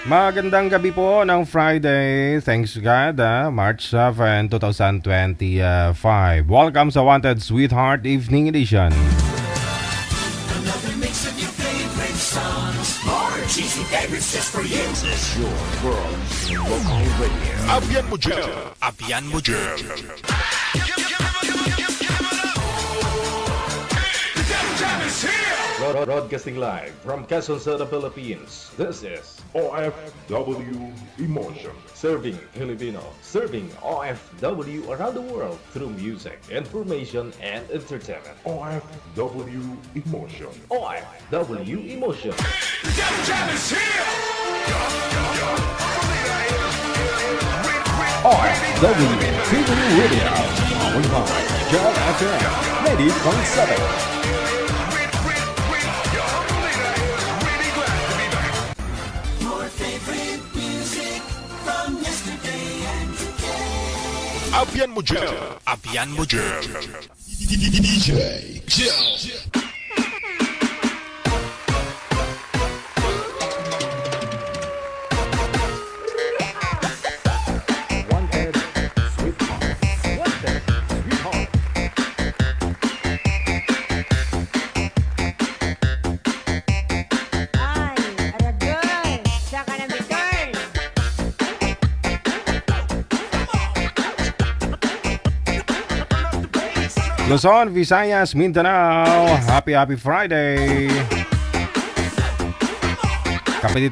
Magandang gabi po ng Friday. Thanks God, March 7, 2025. Welcome sa Wanted Sweetheart Evening Edition. Another mix of your favorite songs. More cheesy favorites just for you. This is your world local radio. Abyan mo dyan. Abyan mo dyan. Broadcasting live from Quezon City, Philippines. This is OFW Emotion. Serving Filipino, serving OFW around the world through music, information, and entertainment. OFW Emotion. OFW Emotion. OFW TV Radio. Powered by John FM 90.7. Your favorite music from yesterday and today. Abyan mo dyan. Abyan mo dyan. DJ Joe. Wanted Sweetheart. Wanted Sweetheart. Ay, aragay! Saka na bitar! Luzon, Visayas, Mindanao. Happy Friday.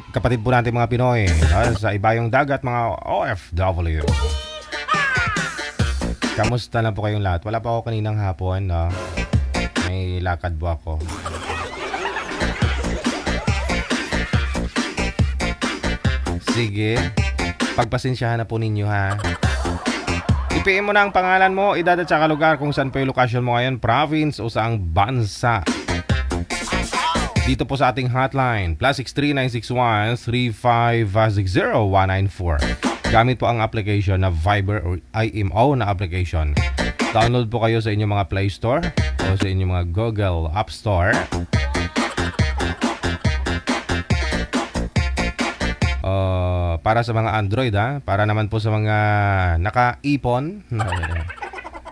Kapatid po natin mga Pinoy sa ibayong dagat, mga OFW. Kamusta na po kayong lahat? Wala pa ako kaninang hapon. May lakad po ako. Sige, pagpasensyahan na po ninyo ha. I-PM mo na ang pangalan mo, edad at saka lugar kung saan po yung lokasyon mo ngayon, province o saang bansa. Dito po sa ating hotline, +63 961 3560 194. Gamit po ang application na Viber or IMO na application. Download po kayo sa inyong mga Play Store o sa inyong mga Google App Store. Para sa mga Android para naman po sa mga naka-iPhone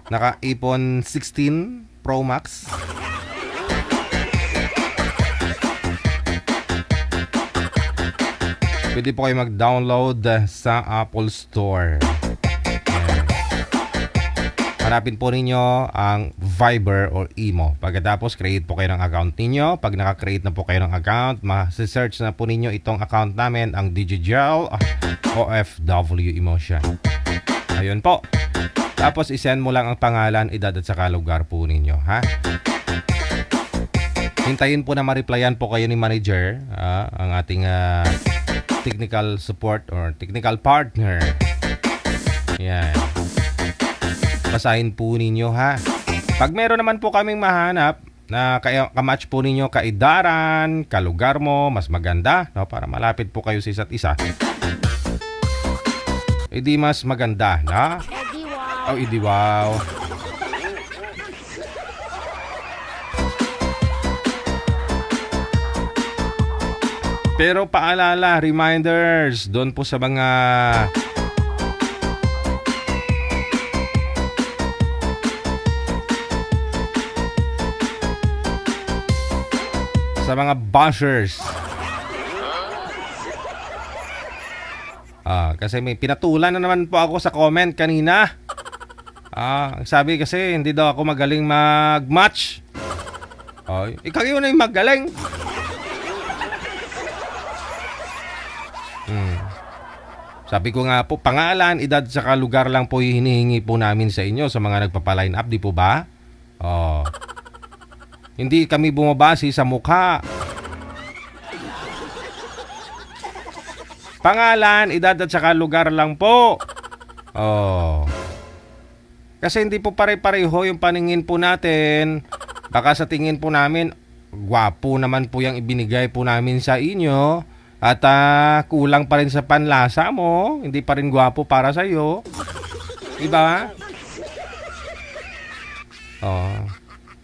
naka-iPhone 16 Pro Max. Pwede po kayo mag-download sa Apple Store. Hanapin po ninyo ang Viber or Imo. Pagkatapos, create po kayo ng account ninyo. Pag naka-create na po kayo ng account, ma-search na po ninyo itong account namin, ang Digigel OFW Emotion. Ayun po. Tapos, isend mo lang ang pangalan, edad at saka lugar po ninyo, ha? Hintayin po na ma-replyan po kayo ni manager, ang ating technical support or technical partner. Yan. Basahin po ninyo ha. Pag meron naman po kaming mahanap na kamatch po ninyo kaidaran, kalugar mo, mas maganda, no, para malapit po kayo sa isa't isa. Hindi mas maganda, na? Eddie, wow! Oh, hindi wow. Pero paalala, reminders, doon po sa mga bashers. Kasi may pinatulan na naman po ako sa comment kanina. Sabi kasi hindi daw ako magaling mag-match. Ikaw yun na yung magaling. Sabi ko nga po, pangalan, edad, saka lugar lang po hinihingi po namin sa inyo sa mga nagpapa-line up, di po ba? Hindi kami bumabase sa mukha. Pangalan, edad at saka lugar lang po. Kasi hindi po pare-pareho yung paningin po natin. Baka sa tingin po namin, gwapo naman po yung ibinigay po namin sa inyo. At kulang pa rin sa panlasa mo. Hindi pa rin gwapo para sa'yo. Diba?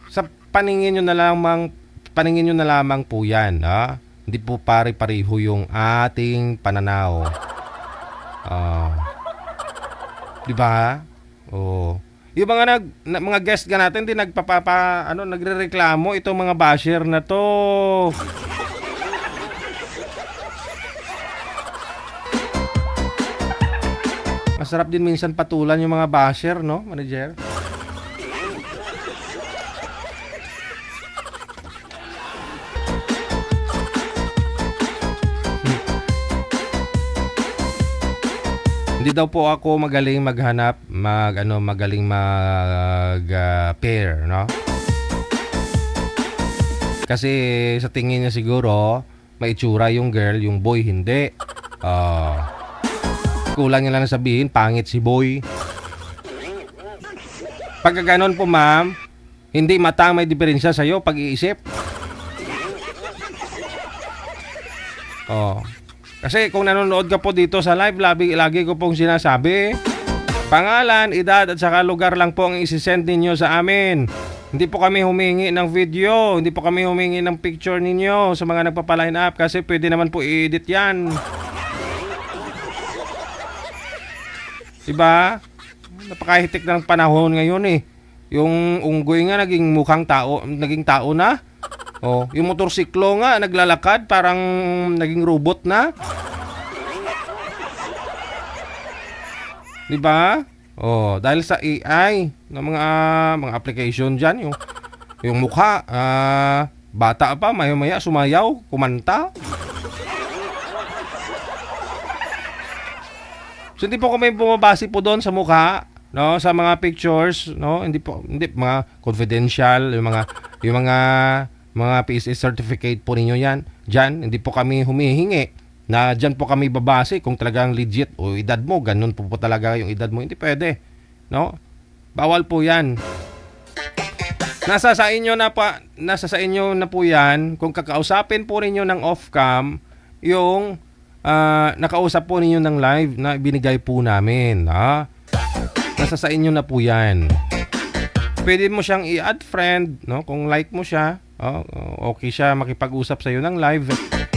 Sa paningin nyo na lamang po yan. Hindi po pare-pareho yung ating pananaw. Di ba? Oh. Yung mga guest ka natin din nagrereklamo itong mga basher na to. Masarap din minsan patulan yung mga basher, no, manager? Hindi daw po ako magaling maghanap, magaling pair, no? Kasi sa tingin niya siguro, may itsura yung girl, yung boy hindi. Kulang niya lang sabihin, pangit si boy. Pagka ganon po, ma'am, hindi mata may diferensya sa'yo pag-iisip. Kasi kung nanonood ka po dito sa live, lagi ko pong sinasabi, pangalan, edad at saka lugar lang po ang isisend ninyo sa amin. Hindi po kami humingi ng video, hindi po kami humingi ng picture ninyo sa mga nagpapaline up kasi pwede naman po i-edit yan. Diba? Napakahitik ng panahon ngayon eh. Yung unggoy nga naging tao na. Yung motorsiklo nga naglalakad parang naging robot na. 'Di ba? Dahil sa AI ng mga application diyan, yung mukha bata pa maya-maya sumayaw, kumanta. So hindi po kami bumabase po doon sa mukha, no, sa mga pictures, no, hindi mga confidential, yung mga PSA certificate po ninyo yan. Diyan, hindi po kami humihingi na diyan po kami babase kung talagang legit o edad mo, ganun po talaga yung edad mo. Hindi pwede. No? Bawal po yan. Nasa sa inyo na po yan kung kakausapin po ninyo ng off-cam yung nakausap po ninyo ng live na binigay po namin. Nasa sa inyo na po yan. Pwede mo siyang i-add friend, no? Kung like mo siya, okay siya makipag-usap sa iyo ng live.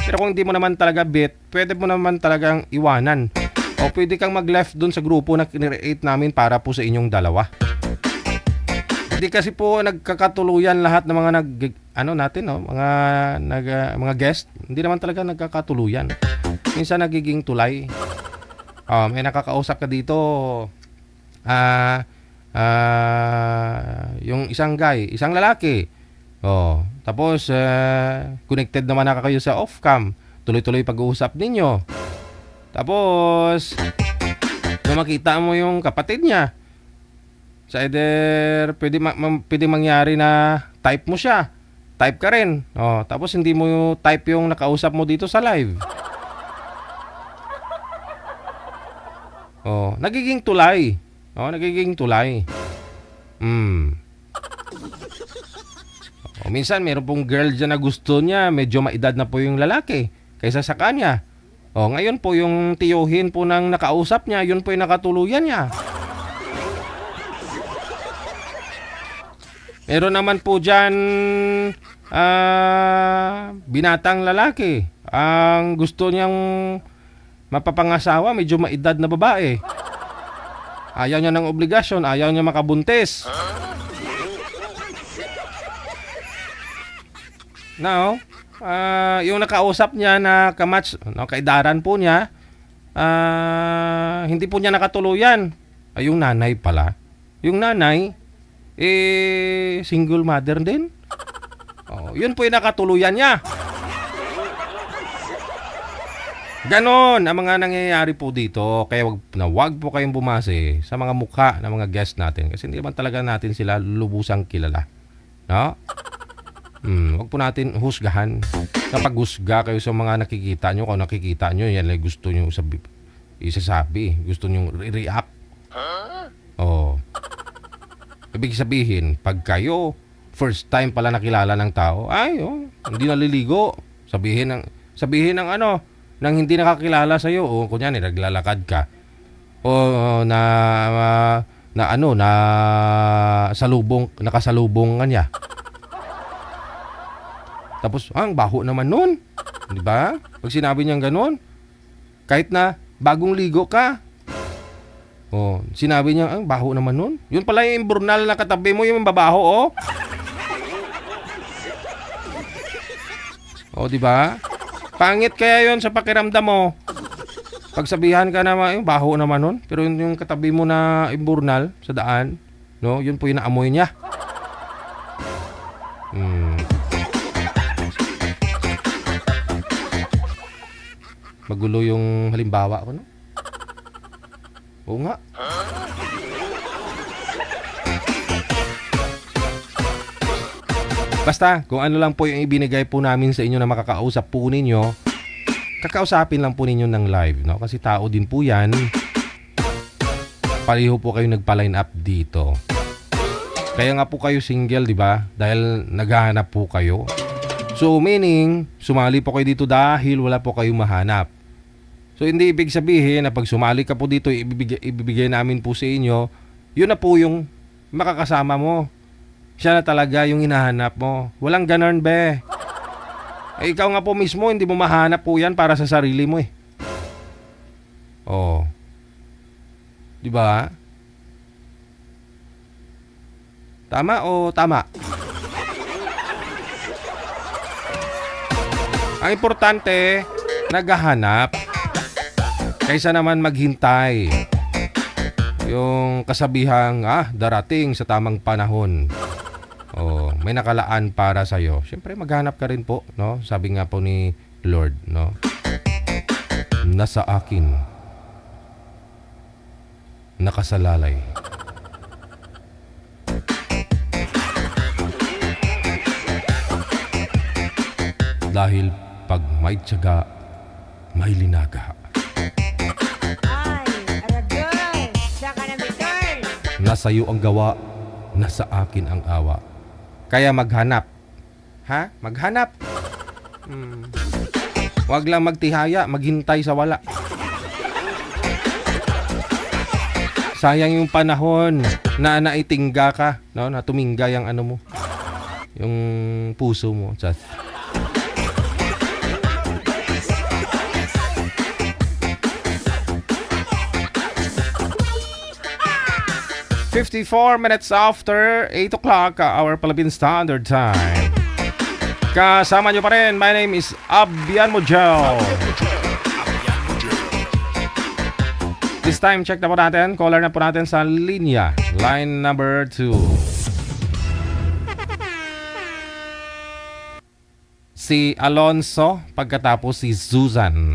Pero kung hindi mo naman talaga pwede mo naman talagang iwanan. O pwede kang mag-left dun sa grupo na kinreate namin para po sa inyong dalawa. Hindi kasi po nagkakatuluyan lahat ng mga mga guest. Hindi naman talaga nagkakatuluyan. Minsan nagiging tulay. May nakakausap ka dito. Yung isang lalaki. Tapos connected naman na kayo sa off-cam. Tuloy-tuloy pag-uusap ninyo. Tapos nung makita mo yung kapatid niya, sa either pwede mangyari na type mo siya. Type ka rin. Tapos hindi mo type yung nakausap mo dito sa live. Nagiging tulay. Nagiging tulay. Minsan meron pong girl dyan na gusto niya, medyo maedad na po yung lalaki kaysa sa kanya. Ngayon po yung tiyuhin po ng nakausap niya, yun po yung nakatuluyan niya. Meron naman po dyan binatang lalaki. Ang gusto niyang mapapangasawa, medyo maedad na babae. Ayaw niya ng obligasyon, ayaw niya makabuntis. Now, yung nakausap niya na kamatch, kaidaran po niya, hindi po niya nakatuluyan. Yung nanay pala. Yung nanay, single mother din. Yun po yung nakatuluyan niya. Ganon ang mga nangyayari po dito. Kaya wag po kayong bumase sa mga mukha ng mga guest natin. Kasi hindi naman talaga natin sila lubusang kilala. No? Wag po natin husgahan. Kapag husga kayo sa mga nakikita nyo, kung nakikita nyo, yan ay gusto nyo isasabi. Gusto nyo react. Ibig sabihin, pag kayo first time pala nakilala ng tao, hindi naliligo. Sabihin ng nang hindi nakakilala sa iyo, kunyari naglalakad ka. Nakasalubong ka niya. Tapos, ang baho naman nun. Di ba? Pag sinabi niyang ganun, kahit na bagong ligo ka, oh, sinabi niya, ang baho naman nun. Yun pala yung imburnal na katabi mo, yung babaho, oh. Oh, di ba? Pangit kaya yun sa pakiramdam mo. Pagsabihan ka na, yung baho naman nun. Pero yung katabi mo na imburnal sa daan, no, yun po yung naamoy niya. Magulo yung halimbawa ko, no? Oo nga. Basta, kung ano lang po yung ibinigay po namin sa inyo na makakausap po ninyo, kakausapin lang po ninyo ng live, no? Kasi tao din po yan. Pareho po kayo nagpa-line up dito. Kaya nga po kayo single, di ba? Dahil naghahanap po kayo. So, meaning, sumali po kayo dito dahil wala po kayong mahanap. So, hindi ibig sabihin na pag sumali ka po dito, ibibigay namin po sa inyo, yun na po yung makakasama mo. Siya na talaga yung hinahanap mo. Walang ganon, be. Eh, ikaw nga po mismo, hindi mo mahanap po yan para sa sarili mo eh. Oh. Di ba? Tama o tama? Ang importante, naghahanap kaysa naman maghintay. Yung kasabihang, darating sa tamang panahon. Oh, may nakalaan para sa iyo. Siyempre maghanap ka rin po, no? Sabi nga po ni Lord, no? Nasa akin nakasalalay. Dahil pag may tiyaga, may linaga. Ay, aradol. Saka na bitor. Nasa iyo ang gawa, nasa akin ang awa. Kaya maghanap. Ha? Maghanap. Huwag lang magtihaya, maghintay sa wala. Sayang yung panahon na naitingga ka, no? Na tumingga yung ano mo. Yung puso mo. Just 54 minutes after 8 o'clock, our Philippine Standard Time. Kasama nyo pa rin, my name is Abian Mujel. This time, check na po natin. Caller na po natin sa linya. Line number 2. Si Alonso, pagkatapos si Susan.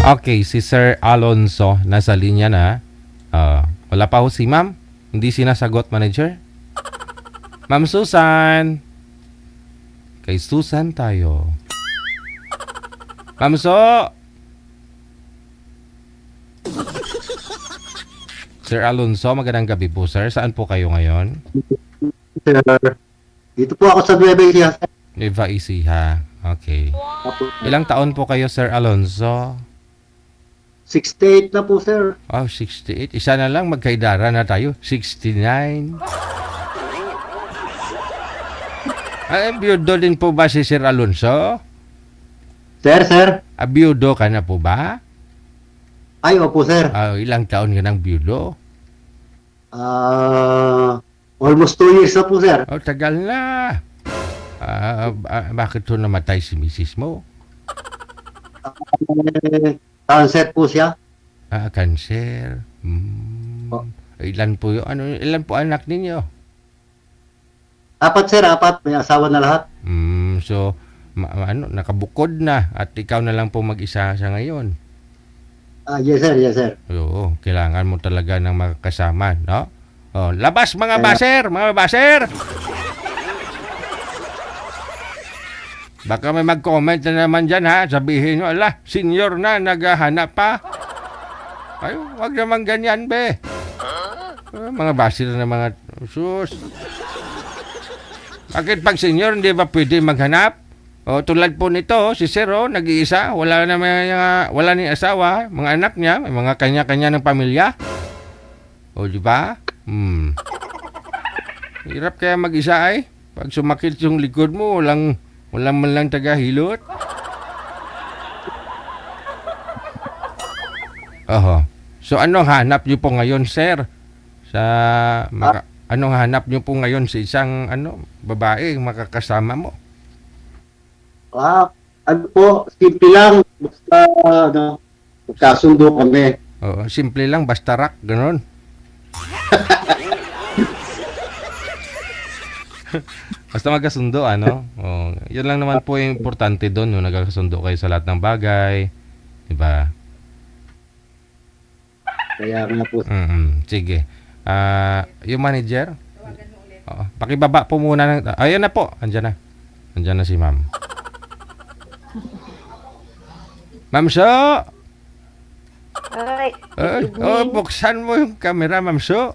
Okay, si Sir Alonso nasa linya na. Wala pa ho si ma'am. Hindi sinasagot, manager. Ma'am Susan. Kay Susan tayo. Ma'am So. Sir Alonso, magandang gabi po, sir. Saan po kayo ngayon? Sir, dito po ako sa Nueva Ecija. Nueva Ecija. Okay. Ilang taon po kayo, Sir Alonso? 68 na po, sir. Oh, 68. Isa na lang, magkaidara na tayo. 69. Abiyudo din po ba si Sir Alonso? Sir? Abiyudo ka na po ba? Ay, opo, sir. Ilang taon ka ng biyudo? Almost 2 years na po, sir. Oh, tagal na. Bakit to namatay si Mrs. mo? Cancer po siya. Cancer. Oh. Ilan po ilan po anak ninyo? 4, sir. 4. May asawa na lahat. So, nakabukod na at ikaw na lang po mag-isa sa ngayon. Yes sir, yes sir. Oo, kailangan mo talaga ng mga kasama, no? Oh, labas mga Kaya- baser, mga baser! Baka may mag-comment na naman dyan ha. Sabihin nyo, ala, senior na, naghahanap pa. Ay, wag naman ganyan, be. Mga baser na mga sus. Bakit pag senior, hindi ba pwede maghanap? O, tulad po nito, si Sir, nag-iisa. Wala na wala ni asawa. Mga anak niya, may mga kanya-kanya ng pamilya. O, di ba? Hirap kaya mag-isa ay. Pag sumakit yung likod mo, walang man lang tagahilot. Oho. So, anong hanap niyo po ngayon, sir? Anong hanap niyo po ngayon sa isang babae makakasama mo? Ano po, simple lang. Basta, magkasundo kami. Oo, simple lang, basta rock, ganun. Basta magkasundo, Oh, yun lang naman po yung importante doon, nagkakasundo kayo sa lahat ng bagay. Diba? Kaya nga po, Sige. Yung manager? Oo. Pakibaba po muna. Ayun na po. Andyan na. Andyan na si ma'am. Ma'am So! Ay, Ay, buksan mo yung camera, Ma'am So.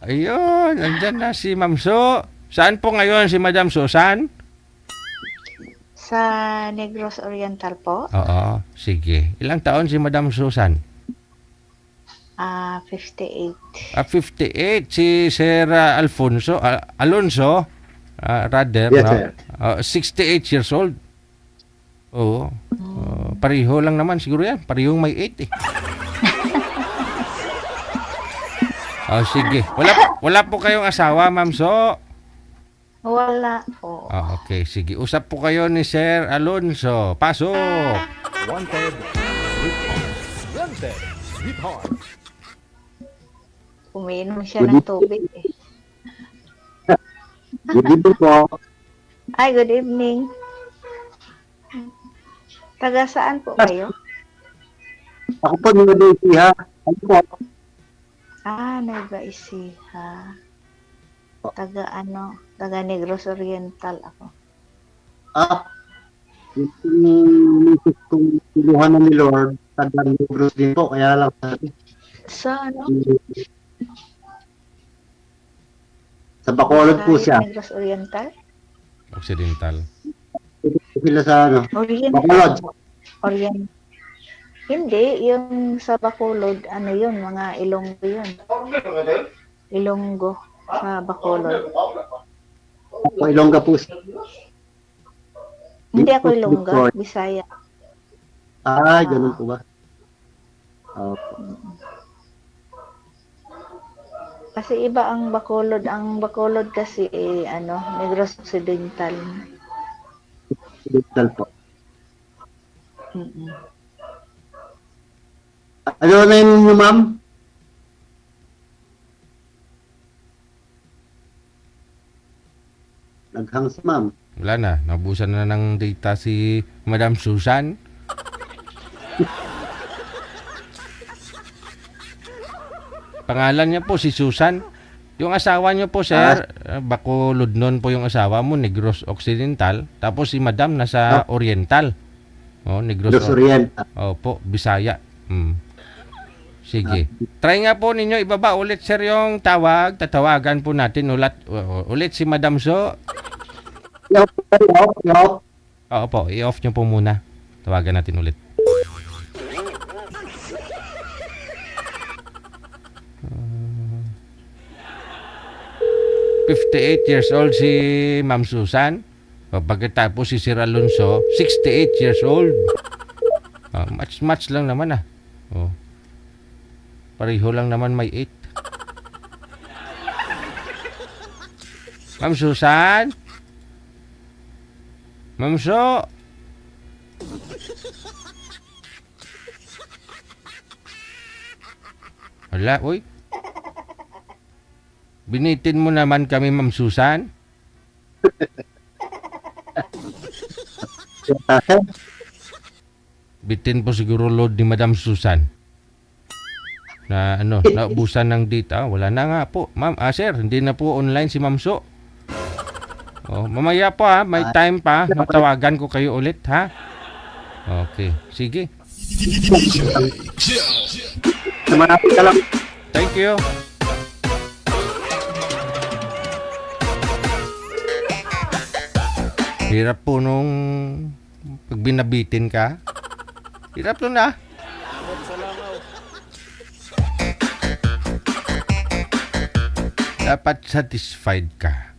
Ayun, andyan na si Ma'am So. Saan po ngayon si Madam Susan? Sa Negros Oriental po, Oo, sige. Ilang taon si Madam Susan? 58. 58. Si Sir Alfonso, Alonso, rather, Yes, no? sir. 68 years old. Oo. Pareho lang naman siguro yan. Parehong may 8 eh. Sige. Wala po kayong asawa, Ma'am So. Wala po. Okay, sige. Usap po kayo ni Sir Alonso. Pasok. Wanted, sweetheart. Wanted, sweetheart. Umiinom siya ng tubig eh. good evening po. Ay, good evening. Taga saan po kayo? Ako po, Nueva Ano po? Nueva Ecija. Taga Negros Oriental ako. Yung misis kong kinuha na ni Lord, taga Negros din po, kaya lang Sa sa Bacolod po siya. Negros Oriental? Occidental. Sila sa Oriental. Bacolod. Hindi, yung sa Bacolod, yun, mga Ilonggo yun. Ilonggo sa Bacolod. Ako Ilongga po siya. Hindi ako Ilongga, Bisaya. Ganun po ba? Opo. Kasi iba ang Bacolod. Ang Bacolod kasi Negros Occidental. Digital po. Mm-mm. Ano na yun, ma'am? Naghang si ma'am. Wala na. Nabusan na ng data si Madam Susan. Pangalan niya po si Susan. Yung asawa niyo po, sir, Bacolod nun po yung asawa mo, Negros Occidental. Tapos si Madam nasa Oriental. Negros Los Oriental. Opo, Bisaya. Sige. Try nga po ninyo, ibaba ulit, sir, yung tawag. Tatawagan po natin ulit si Madam So. Yo. Oo po, i-off nyo po muna. Tawagan natin ulit. Uh, 58 years old si Ma'am Susan. Pagkatapos si Sir Alonso, 68 years old. Match lang naman Pareho lang naman may 8. Ma'am Susan? Ma'am So? Wala, uy. Binitin mo naman kami, Ma'am Susan. Sir. Bitin po siguro load ni Madam Susan. Na naubusan ng data. Wala na nga po. Ma'am, sir, hindi na po online si Ma'am So. Oh, mamaya po ha, may time pa. Tawagan ko kayo ulit ha. Okay, sige. DJ Joe. Malapit ka lang. Thank you. Hirap po nung pag binabitin ka. Hirap to na. Dapat satisfied ka.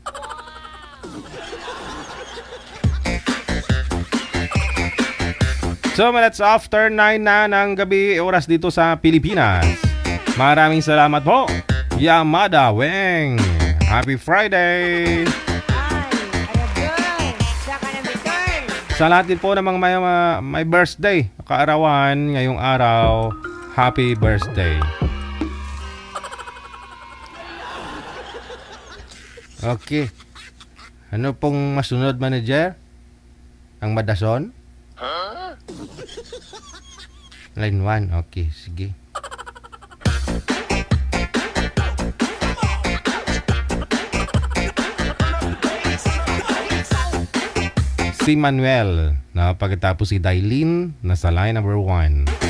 So, minutes after 9 na ng gabi, oras dito sa Pilipinas. Maraming salamat po, Yamada Weng. Happy Friday! Ay, saka na may turn. Sa lahat din po ng mga may birthday, kaarawan ngayong araw, happy birthday. Okay. Ano pong masunod, manager? Ang madason? Line 1. Okay, sige. Si Manuel na pagkatapos si Dailin nasa line number 1.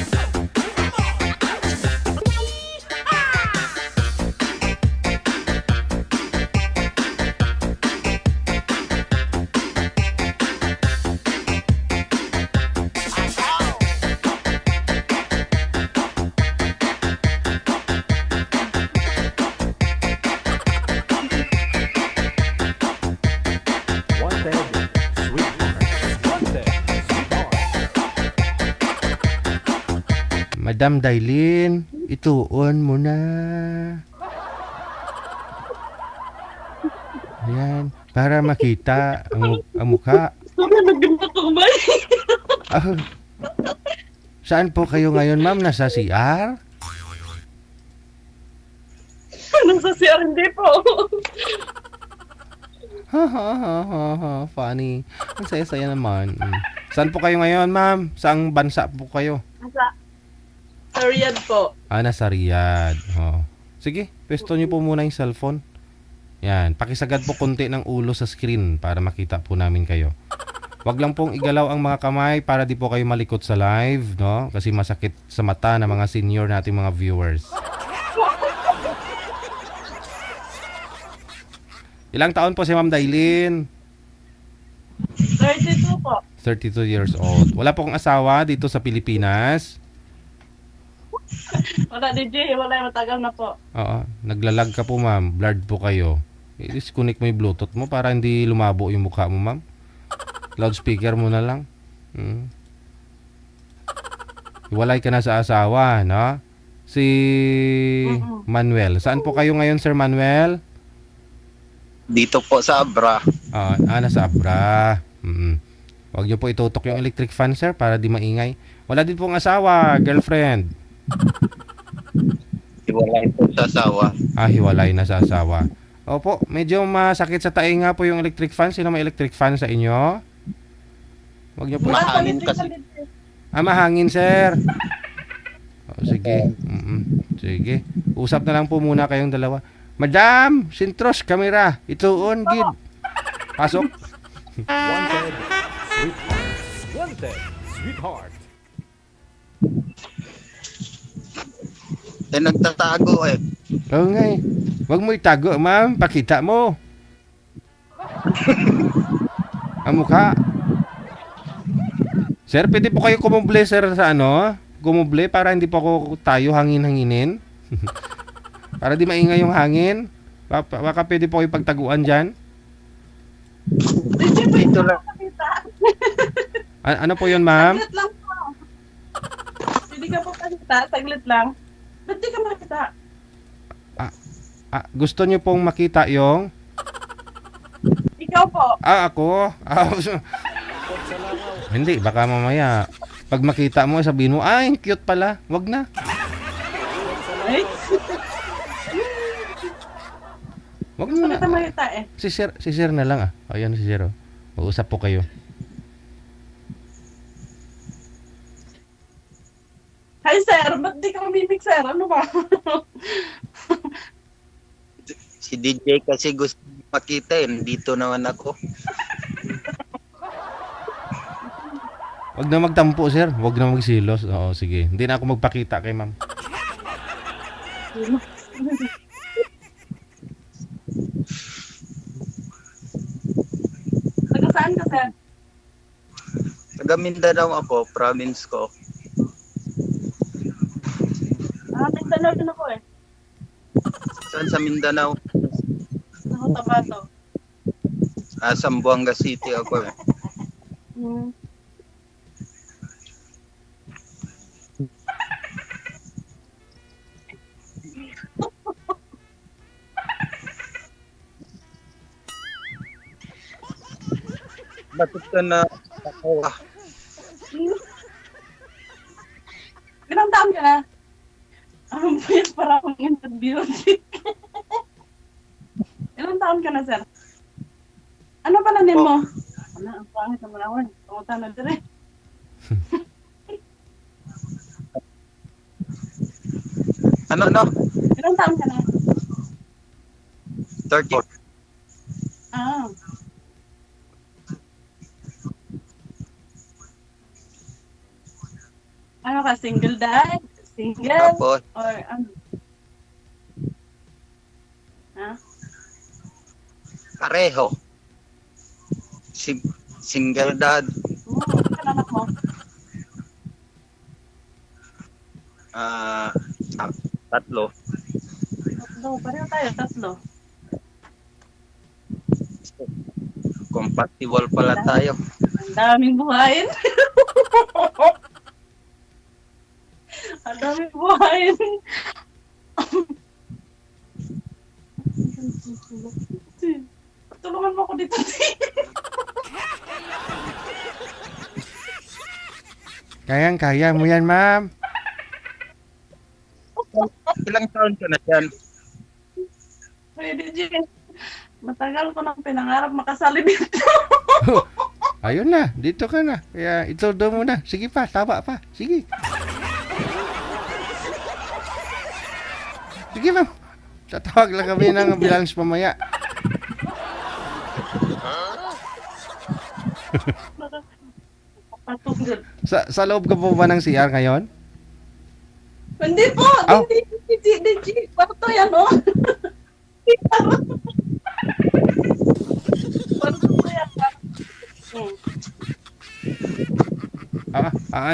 Madam Dailin, ituon mo na. Ayan, para makita ang mukha. Ah, saan po kayo ngayon, ma'am? Nasa CR? Nasa CR hindi po. Funny. Ang saya-saya naman. Saan po kayo ngayon, ma'am? Saang bansa po kayo? Sa Riyadh po. Nasa Riyadh. Oh. Sige, pwesto niyo po muna yung cellphone. Yan, pakisagad po konti ng ulo sa screen para makita po namin kayo. Wag lang pong igalaw ang mga kamay para di po kayo malikot sa live, no? Kasi masakit sa mata ng mga senior nating mga viewers. Ilang taon po si Ma'am Dailin? 32 po. 32 years old. Wala po kong asawa dito sa Pilipinas. Wala DJ, wala matagal na po. Oo, naglalag ka po, ma'am. Blurred po kayo. I-disconnect mo yung Bluetooth mo para hindi lumabo yung mukha mo, ma'am. Loudspeaker mo na lang. Iwalay ka na sa asawa, no? Si Manuel. Saan po kayo ngayon, Sir Manuel? Dito po sa Abra. Nasa Abra. Huwag niyo po itutok yung electric fan, sir, para di maingay. Wala din pong asawa, girlfriend. Hiwalay po sa asawa. Hiwalay na sa asawa. Opo, medyo masakit sa tainga po yung electric fan. Sino may electric fan sa inyo? Huwag niyo po. Mahangin kasi. Mahangin, sir. Sige. Sige. Usap na lang po muna kayong dalawa. Madam, sintros, kamera. Ituon, gid. Pasok. Wanted, sweetheart. Nagtatago eh. Oo nga eh. Huwag mo itago, ma'am. Pakita mo. Ang mukha. Sir, pwede po kayo kumuble, sir, sa Kumuble para hindi po ako tayo hangin-hanginin. Para di maingay yung hangin. Baka pwede po kayo pagtaguan dyan. Dito lang. Ano po yun, ma'am? Saglit lang po. Hindi ka po pakita, saglit lang. Ba't di ka makita? Gusto niyo pong makita yung... Ikaw po. Ako? Hindi, baka mamaya. Pag makita mo, sabihin mo, cute pala. Wag na. Ay, Wag gusto na. kita makita eh. Si sir na lang Ayan si sir. Mag-usap po kayo. Ay, sir, ba't di ka mamimik, sir? Ano ba? Si DJ kasi gusto makita eh. Dito naman ako. Wag na magtampo, sir. Wag na magsilos. Oo, sige. Hindi na ako magpakita kay ma'am. Taga saan ka, sir? Taga Mindanao ako, province ko. Mindanao din ako eh. Saan sa Mindanao? Ako, Tabato. Zamboanga City ako eh. Hmm. Ba't ka na ako? Ilang taon ka na? Pwede para akong interview. Ilang taon ka na, sir? Ano pa na name mo? Ano, ang pangit naman ako. Pumunta na dire. Ano? Ilang taon ka na? 30. Ah. Ano ka, single dad? Single? Tapos, Or ano? Ha? pareho. Single dad. Oo, ano anak mo? Tatlo. Tatlo, pareho tayo, tatlo. Compatible pala tayo. Ang daming buhayin. Ang daming buhayin. Tulungan mo ako dito. Kayang-kaya mo yan, ma'am. Ilang taon ka na dyan? Pwede, Jim. Matagal ko nang pinangarap makasali dito. Ayun na, dito ka na. Kaya ito daw mo na. Sige pa, tama pa. Sige. Sige, ma'am. Tatawag lang kami ng ambulance mamaya. Patunggal. Sa loob ka po ba ng CR ngayon? Hindi po! Oh. Hindi, kwarto yan, oh. Kwarto yan.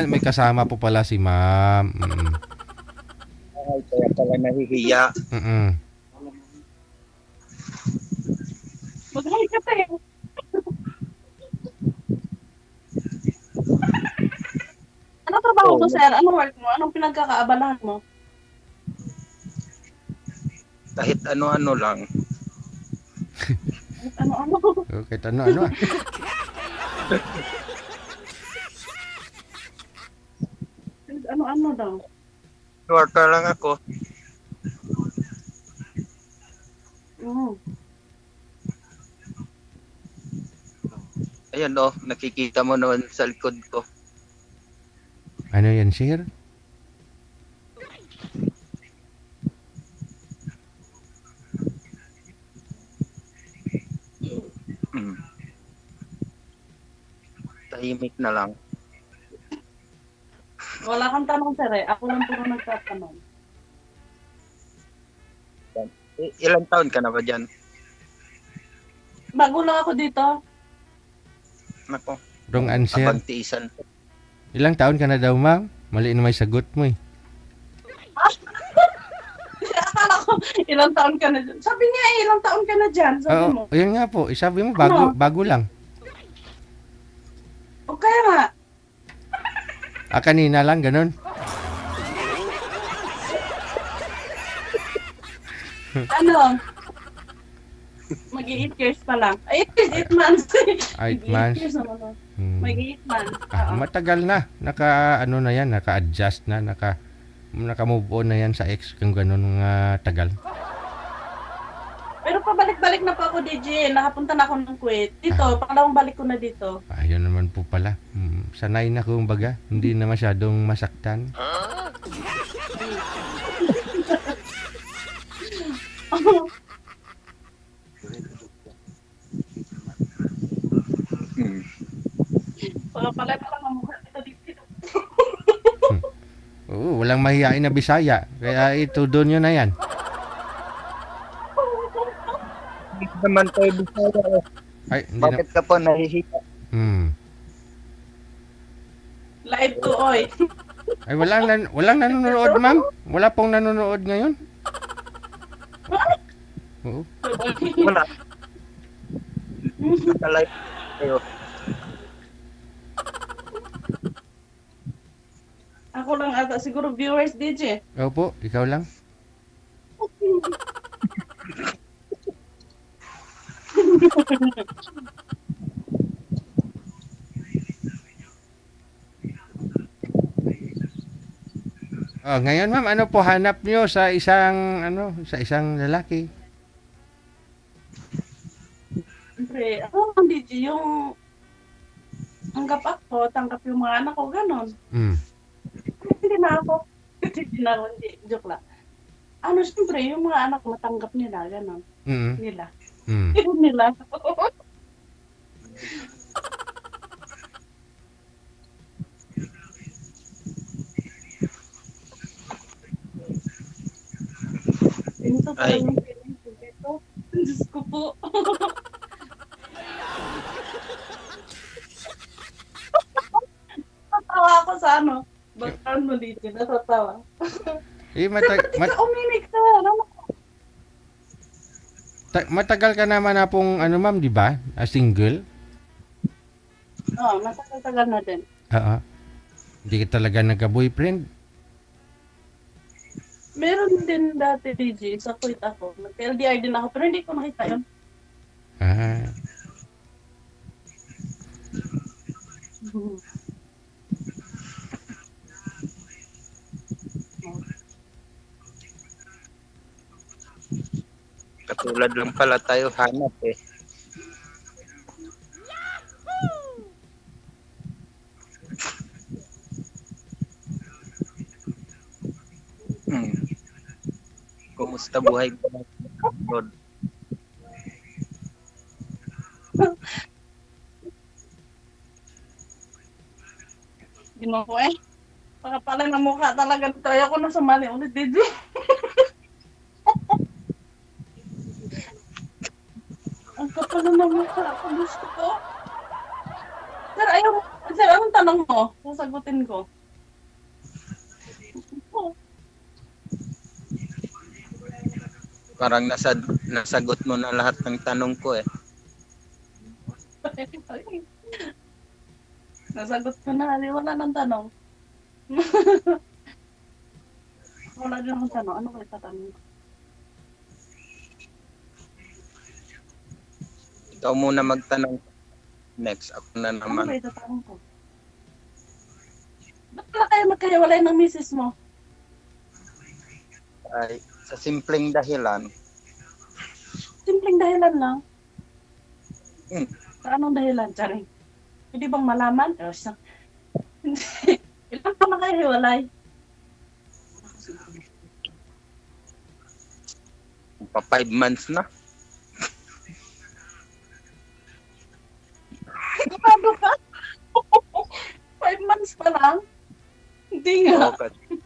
May kasama po pala si ma'am. Ay, kaya pala nahihiya. Mag-hi ka tayo. Ano trabaho mo, sir? Anong work mo? Anong pinagkakaabalahan mo? Kahit ano-ano lang. Ano? Okay, ano. Ano daw? Worker lang ako. Oo. Ayan oh, nakikita mo naman sa likod ko. Ano yan, sir? Tahimik na lang. Wala kang tanong, sir, eh. Ako lang puro nagtatanong. Ilang taon ka na ba dyan? Bago lang ako dito. Nako, Wrong answer. pagtiisan. Ilang taon ka na daw, ma'am? Mali na may sagot mo eh. Akala ko, ilang taon ka na dyan. Sabi niya, ilang taon ka na dyan. Sabi mo. Oo, yun nga po. Sabi mo, Ano? bago lang. O kaya nga. Kanina lang, ganun. Ano? Mag-8 years pa lang. Ay, 8 months. 8 months. Naman. Hmm. Mag-8 months. Oo. Matagal na. Naka-adjust na. Naka-move on na yan sa ex kung ganun nga tagal. Pero Nakapabalik-balik na po ako, DJ. Nakapunta na ako ng Kuwait. Dito, pangalawang balik ko na dito. Ayun naman po pala. Sanay na kumbaga. Hindi na masyadong masaktan. Pala lang ang mukha dito. Oo, walang mahihain na Bisaya. Kaya ito, doon yun na yan. Hindi naman tayo bisaya eh. Ay, hindi na. Bakit ka po nahihiya? Live to, oy. Ay, walang nanonood, ma'am. Wala pong nanonood ngayon. Oo. Wala. Nakalay kayo. Ako lang ata, siguro viewers, DJ. Opo, ikaw lang. Oh, ngayon ma'am, ano po hanap nyo sa isang lalaki? Siyempre, ako lang, DJ, yung tanggap ako, tanggap yung mga anak ko, ganon. Hindi na ako. Hindi na ako, hindi. Joke lang. Ano, siyempre, yung mga anak ko, matanggap nila, ganon. Nila. Yung nila. Ito pa Ay. yung feeling ko dito. Diyos ko po. Natawa ako sa ano. Background mo dito, natatawa. Uminig ka. Matagal ka naman na pong ma'am, di ba? Single? Oo, matagal-tagal na din. Oo. Hindi ka talaga nagka-boyfriend? Meron din dati, DJ, sa Kuwait ako. Nag-LDR din ako, pero hindi ko nakita yun. Ah. Katulad lang pala tayo hanap eh. Kumusta buhay ko? Lord? Ginoo eh. Pakapalan ng mukha talaga. Kaya ko na sumali ulit, DJ. Ang kapal ng mukha. Ang gusto ko. Sir, sir, anong tanong mo? Sasagutin ko. Parang nasagot mo na lahat ng tanong ko eh. Nasagot ko na. Wala nang tanong. Wala din akong tanong. Ano kayo tatanong? Ikaw muna magtanong. Next, ako na Ano naman. kayo tatanong ko? Ba't pala kayo magkahiwalay ng misis mo? Ay, sa simpleng dahilan, Simpleng dahilan lang. Hmm. Sa anong dahilan, Charing? Hindi bang malaman? Hindi. Ilan ka makahiwalay? pa 5 months na. Grabe ka? 5 months pa lang? Hindi nga. Oo, kasi 5 months?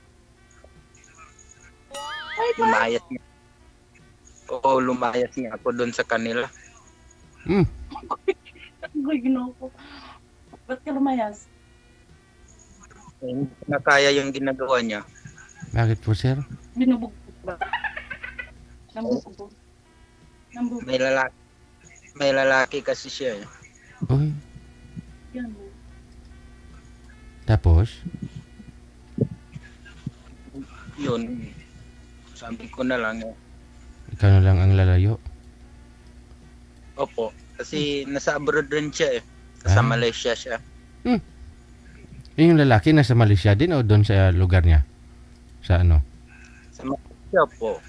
lumayas nga. Oo, lumayas nga ako doon sa kanila. Ay, ginoo ko. Ba't ka lumayas? Eh, hindi na kaya yung ginagawa niya. Bakit po, sir? Binubog ba? Nambubog. Nambubog. May lalaki kasi siya eh. Uy. Yan. Tapos? Yun. Sabi ko na lang eh. Ikaw na lang ang lalayo. Opo. Kasi nasa abroad rin siya eh. Sa Malaysia siya. Yung lalaki nasa Malaysia din o doon sa lugar niya? Sa ano? Sa Malaysia po.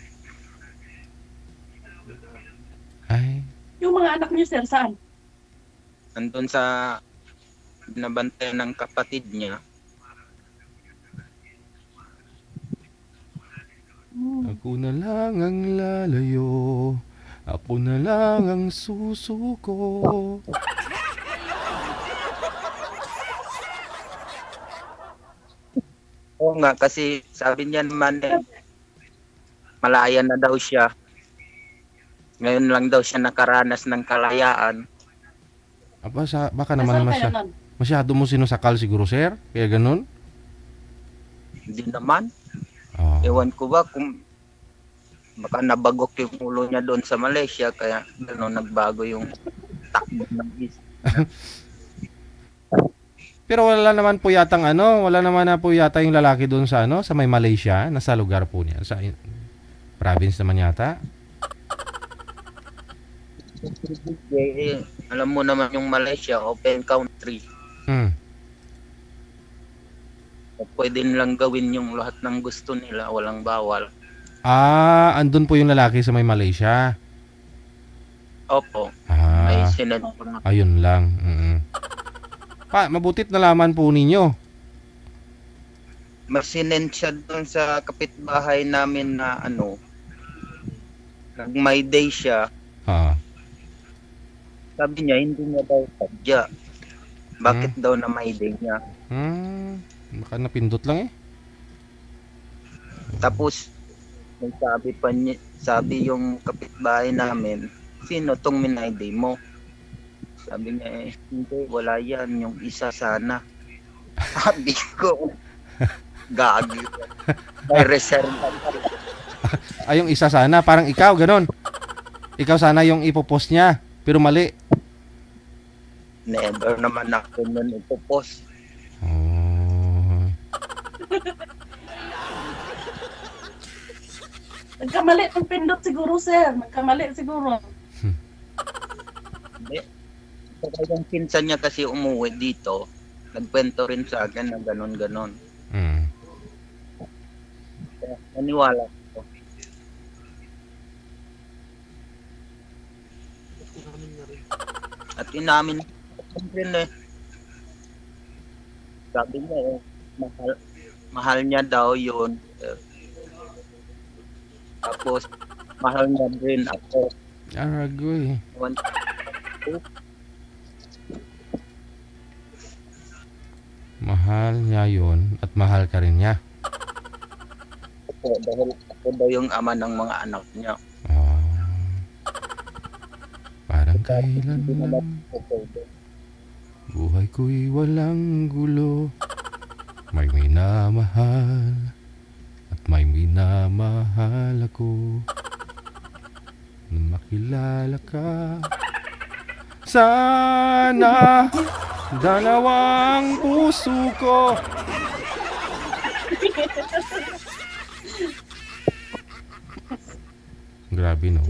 Yung mga anak niyo, sir, saan? Andun sa binabantayan ng kapatid niya. Ako na lang ang lalayo, ako na lang ang susuko. Oo nga, kasi sabi niya naman malaya na daw siya. Ngayon lang daw siya nakaranas ng kalayaan. Baka naman Nasaan kayo nun? masyado mo sinusakal siguro, sir? Kaya ganun? Hindi naman. Oh. Ewan ko ba kung baka nabagok yung ulo niya doon sa Malaysia, kaya gano'n nagbago yung takbo ng isip. Pero wala naman po yatang wala naman na po yata yung lalaki doon sa sa may Malaysia, nasa lugar po niya, sa province naman yata. Alam mo naman yung Malaysia, open country. Hmm. Pwede nilang gawin yung lahat ng gusto nila, walang bawal. Andun po yung lalaki sa may Malaysia. Opo, may Ah, sinad pa nga. ayun lang. Mabutit nalaman po ninyo. Masinend siya doon sa kapitbahay namin na nag-my day siya. Ha. Sabi niya, hindi niya daw sadya. Bakit daw na my day niya? Baka napindot lang eh. Tapos, may sabi pa niya, sabi yung kapitbahay namin, sino tong my day mo? Sabi niya, hindi, wala yan, yung isa sana. Sabi ko, gagi. May reserve. Yung isa sana, parang ikaw, ganon. Ikaw sana yung ipopost niya, pero mali. Never naman ako nun ipopost. Oh. Nagkamali ng pindot siguro, sir. Nagkamali siguro. Hindi. Saka yung pinsan niya kasi umuwi dito, nagkwento rin sa akin na ganon-ganon. Kaya naniwala ko. At inamin ko rin sabi niya mahal niya daw yun. Tapos mahal niya rin ako. Aragoy. Ewan ko. Mahal niya yun at mahal ka rin niya. Dahil ako daw yung ama ng mga anak niya. Parang kailanman buhay ko'y walang gulo. May minamahal at may minamahal ako. Nung makilala ka, sana dalawang puso ko. Grabe no.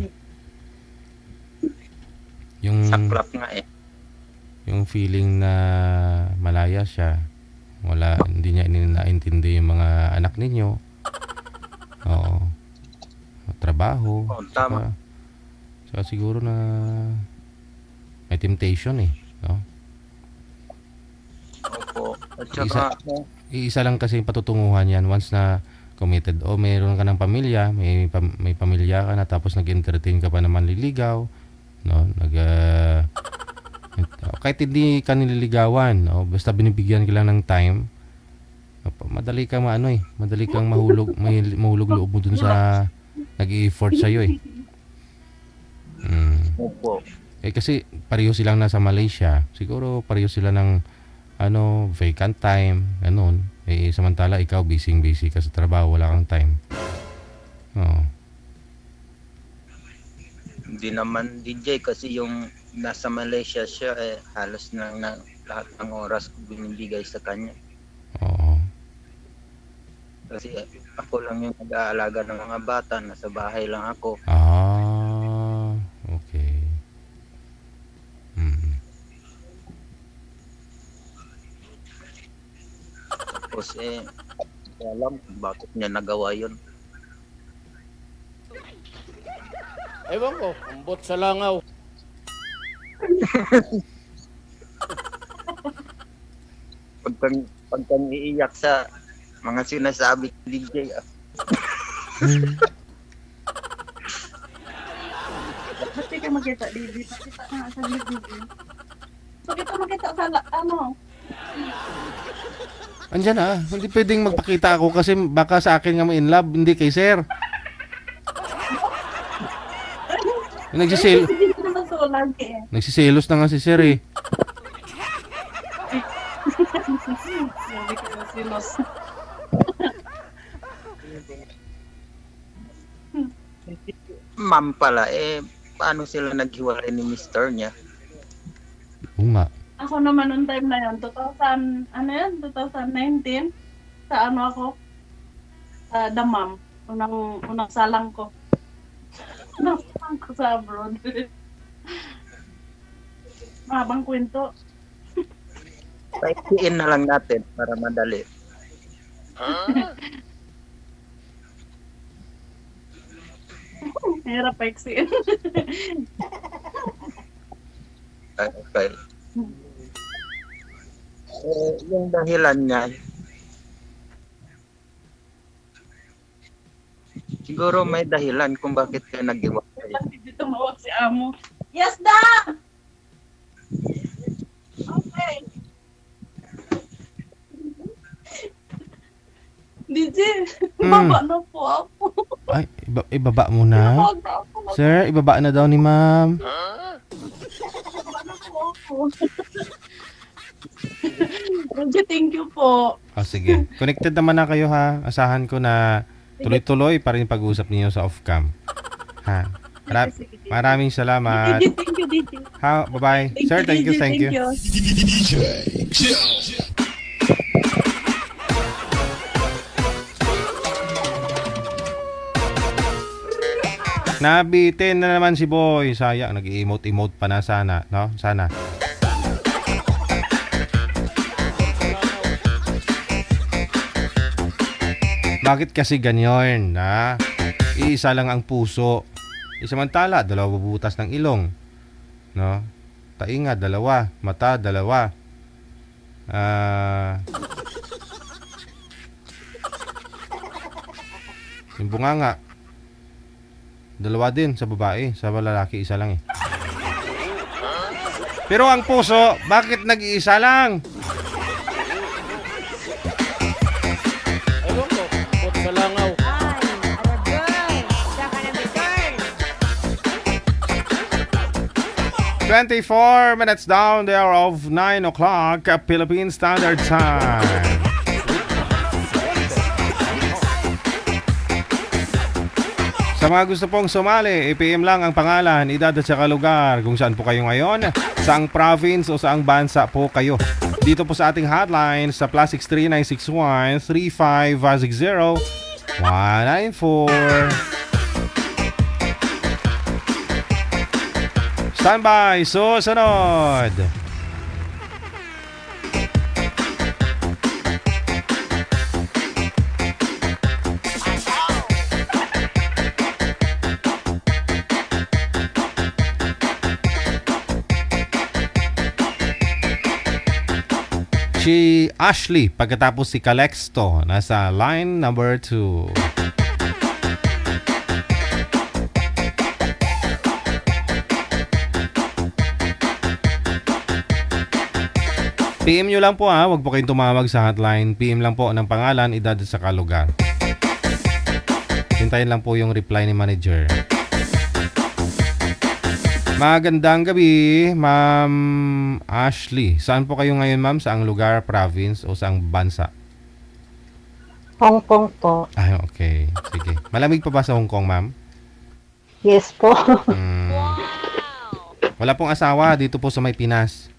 Saklap nga eh. Yung feeling na malaya siya, hindi niya naintindi yung mga anak ninyo. Oo. Trabaho. Oo, tama. Saka siguro na may temptation eh, no? Opo. At saka, Iisa lang kasi yung patutunguhan yan once na committed o mayroon ka ng pamilya, may pamilya ka na tapos nag-entertain ka pa naman liligaw, no? Kahit hindi ka nililigawan, no? Basta binibigyan ka lang ng time, madali kang madali kang mahulog loob mo dun sa nag-i-effort sa'yo eh. opo. Kasi pareho silang nasa Malaysia, siguro pareho sila ng vacant time, ganun. Samantala ikaw busy ka sa trabaho, wala kang time. Oo. Hindi naman DJ kasi yung nasa Malaysia siya halos na lahat ng oras ko binibigay sa kanya. Oo. Kasi ako lang yung nag-aalaga ng mga bata, nasa bahay lang ako. Okay. Tapos alam kung bakit niya nagawa yun. Ewan ko, ambot sa langaw. Pag kang iiyak sa mga sinasabi ni DJ, Ba't di ka makita, Didi? Pakita nga sa Didi. Bakit ka makita sa ano? Andyan na. Hindi pwedeng magpakita ako kasi baka sa akin nga mo in love, hindi kay sir. Hindi ko naman sulag eh. Nagsiselos na nga si sir eh. Sabi ko na silos. ma'am pala, paano sila naghiwalay ni mister niya? Oo nga. Ako naman noong time na yun, 2019, sa ano ako, sa Damam, unang salang ko. Unang salang ko sa abroad. Mahabang kwento. Paikiin na lang natin para madali. Hirap pa iksiin. Okay. Yung dahilan niya, siguro may dahilan kung bakit kayo nag-iwalay. Hindi tumawag si Amo. Yes, da! Okay. DJ, baba na po ako. Ay, ibaba mo na. Huwag na ako. Sir, ibaba na daw ni ma'am. Baba na po ako. DJ, thank you po. Oh, sige. Connected naman na kayo ha. Asahan ko na tuloy-tuloy pa rin pag-usap niyo sa off-cam. Ha? Maraming salamat. DJ, thank you, DJ. Ha, bye-bye. Sir, thank you, thank you. DJ Chill. Nabitin na naman si Boy. Sayang, nag-emote-emote pa na sana. No? Sana. Bakit kasi ganyan? Ha? Iisa lang ang puso. Samantala, dalawa bubutas ng ilong. No? Tainga, dalawa. Mata, dalawa. Yung bunganga. Dalawa din sa babae, sa lalaki isa lang eh. Pero ang puso, bakit nag-iisa lang? Ay, aragay. Saka na return. 24 minutes down the hour of 9 o'clock Philippine Standard Time. Sa mga gusto pong sumali, i-PM lang ang pangalan, edad at saka lugar kung saan po kayo ngayon, saang province o saang bansa po kayo. Dito po sa ating hotline sa +63 961 3560 194. Standby, susunod! Si Ashley, pagkatapos si Calexto, nasa line number 2. PM nyo lang po ha, huwag po kayong tumawag sa hotline. PM lang po ng pangalan, edad at saka lugar. Hintayin lang po yung reply ni manager. Magandang gabi, Ma'am Ashley. Saan po kayo ngayon, ma'am? Saang lugar, province o saang bansa? Hong Kong po. Ay, okay. Sige. Malamig pa ba sa Hong Kong, ma'am? Yes po. Wala pong asawa dito po sa may Pinas.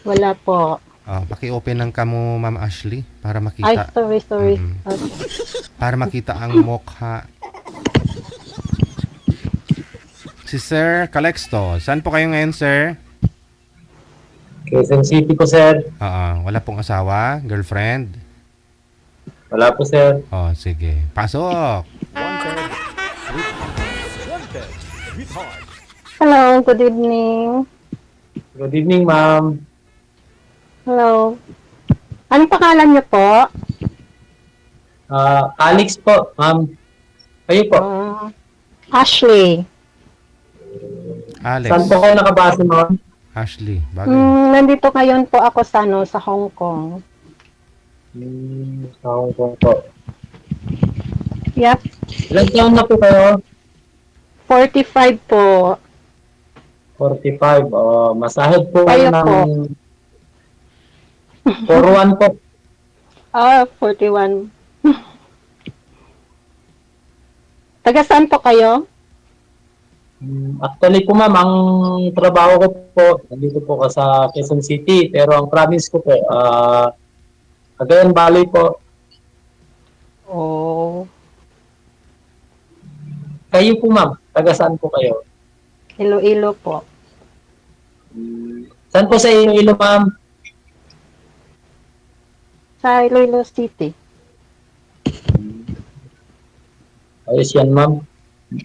Wala po. Paki-open ng kamo, Ma'am Ashley, para Ay, makita. sorry. Para makita ang mukha. Si Sir Calexto. Saan po kayo ngayon, sir? Quezon City po, sir. Wala pong asawa? Girlfriend? Wala po, sir. Sige. Pasok! Hello, good evening. Good evening, ma'am. Hello. Anong pangalan niyo po? Alex po, ma'am. Kayo po. Ashley. Alex. Saan po kayo nakabase, ma'am? Ashley. Bagay. Nandito ngayon po ako sa, sa Hong Kong. Sa Hong Kong po. Yep. Ilang taon na po kayo? 45 po. 45. Masahid po Kayo ng po. 41 po. 41. Taga saan po kayo? Actually po, ma'am, ang trabaho ko po, nandito po ka sa Quezon City, pero ang province ko po, Cagayan Valley po. Oh. Kayo po, ma'am, taga saan po kayo? Iloilo po. Saan po sa Iloilo, ma'am? Sa Iloilo City. Ayos yan, ma'am.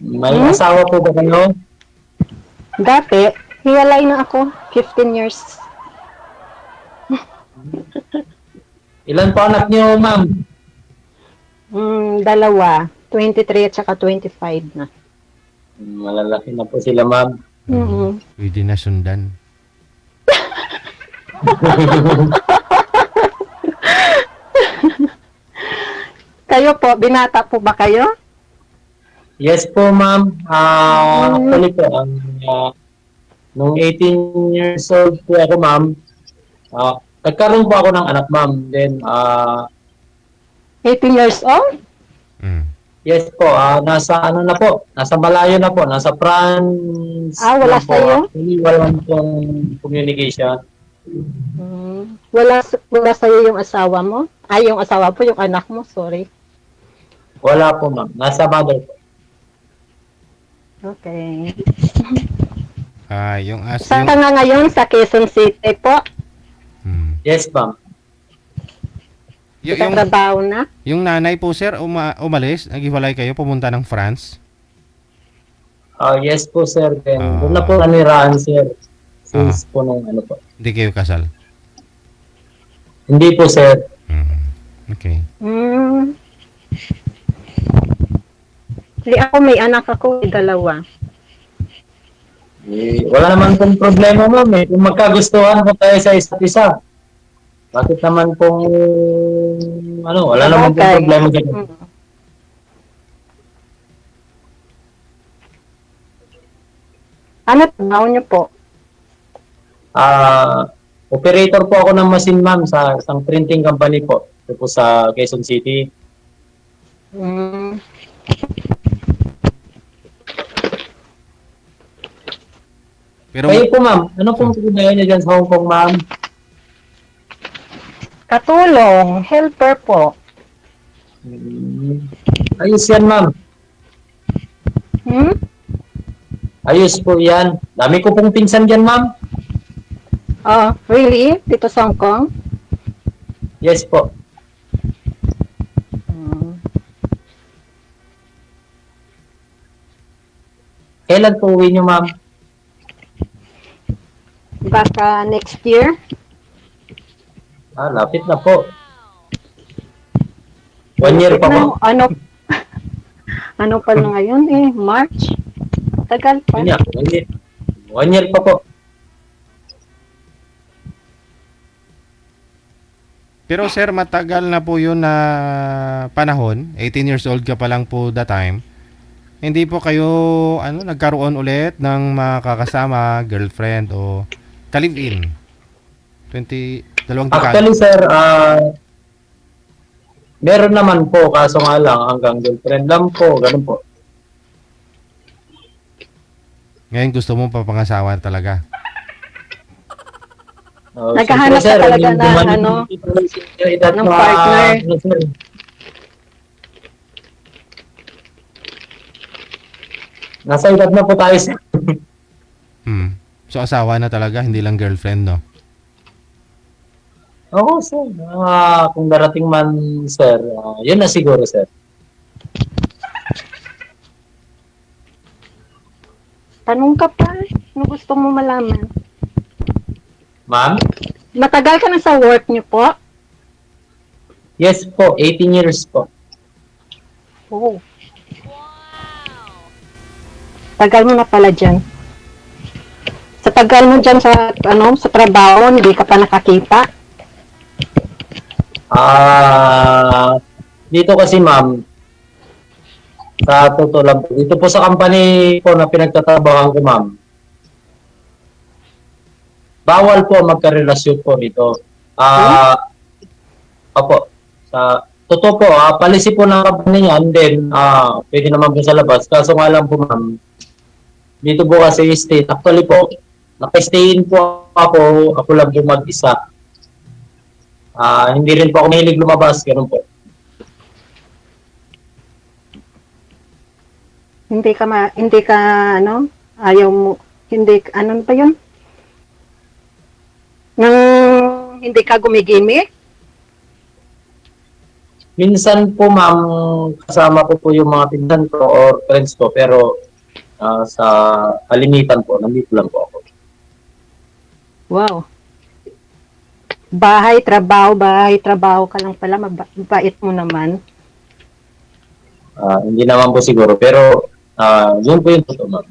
May asawa po ba kayo? Dati, hiwalay na ako. 15 years. Ilan po anak niyo, ma'am? Dalawa. 23 at saka 25 na. Malalaki na po sila, ma'am. Pwede na sundan. Kayo po, binata po ba kayo? Yes po, ma'am. Actually po, nung 18 years old po ako, ma'am, nagkaroon po ako ng anak, ma'am. Then, 18 years old? yes po, nasa ano na po, nasa malayo na po, nasa France. Wala na po. sa'yo? Actually, walang pong communication. Wala sa'yo yung asawa mo? Ay, yung asawa po, yung anak mo, sorry. Wala po, ma'am. Nasa mother po. Okay. Yung Saan ka nga ngayon? Sa Quezon City po? Yes, ma'am. yung Trabaho na? Yung nanay po, sir, umalis, naghiwalay kayo, pumunta ng France. Yes po, sir. Then, doon na po nanirahan, sir. Since po nung ano po. Hindi kayo kasal. Hindi po, sir. Okay. Hindi ako, may anak ako, dalawa. Wala naman pong problema, ma'am. Kung magkagustuhan po tayo sa isa't isa. Bakit naman pong, wala naman pong problema dyan. Ano trabaho niyo po? Operator po ako ng machine, ma'am, sa isang printing company po. Ito po sa Quezon City. Pero Kayo po, ma'am, ano pong trabaho niyo dyan sa Hong Kong, ma'am? Katulong, helper po. Ayos yan, ma'am. Ayos po yan. Dami ko pong pinsan dyan, ma'am. Oh, really? Dito sa Hong Kong? Yes po. Kailan po uwi niyo, ma'am? Baka next year? Lapit na po. 1 year pa po. Ano pa na ngayon eh? March? Tagal pa. 1 year. 1 year pa po. Pero sir, matagal na po yun na panahon. 18 years old ka pa lang po that time. Hindi po kayo nagkaroon ulit ng makakasama, girlfriend o ka-live-in? 22 dekada. Actually, sir, meron naman po, kaso nga lang, hanggang girlfriend lang po, ganun po. Ngayon gusto mo papangasawa talaga. Naghahanap ka talaga ng ng partner. Nasa edad na po tayo, sir. So asawa na talaga, hindi lang girlfriend, no? Oo, sir. Kung darating man, sir, yun na siguro, sir. Tanong ka pa. Ano gusto mo malaman? Ma'am? Matagal ka na sa work niyo po? Yes po, 18 years po. Oo. Tagal mo na pala dyan. Sa tagal mo dyan sa, sa trabaho, hindi ka pa nakakita? Dito kasi ma'am, sa totoo lang po, dito po sa company po na pinagtatrabahan ko ma'am, bawal po magkarelasyon po dito. Opo, sa totoo po, policy po ng company niyan, then pwede naman po sa labas. Kaso nga lang po ma'am, dito po kasi state, actually po, naka-stay in po ako lang po mag-isa. Hindi rin po ako mahilig lumabas, ganun po. Hindi ka, ayaw mo, hindi, ano ba yun? Nang hindi ka gumigimik? Minsan po ma'am, kasama ko po yung mga pinsan ko or friends ko, pero sa kalimitan po, nandito lang po ako. Wow. Bahay, trabaho ka lang pala, mabait mo naman. Hindi naman po siguro, pero yun po yung totoo ma'am.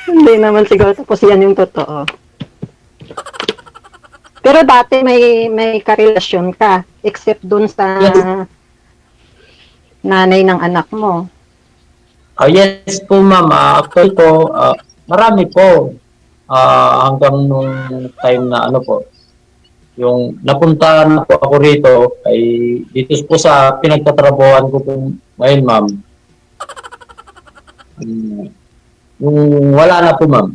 Hindi naman siguro, tapos yan yung totoo. Pero dati may karelasyon ka, except dun sa nanay ng anak mo. Yes po ma'am, actually po, marami po hanggang nung time na ano po, yung napunta na po ako rito ay dito po sa pinagtatrabahoan ko po ngayon ma'am. Yung wala na po ma'am.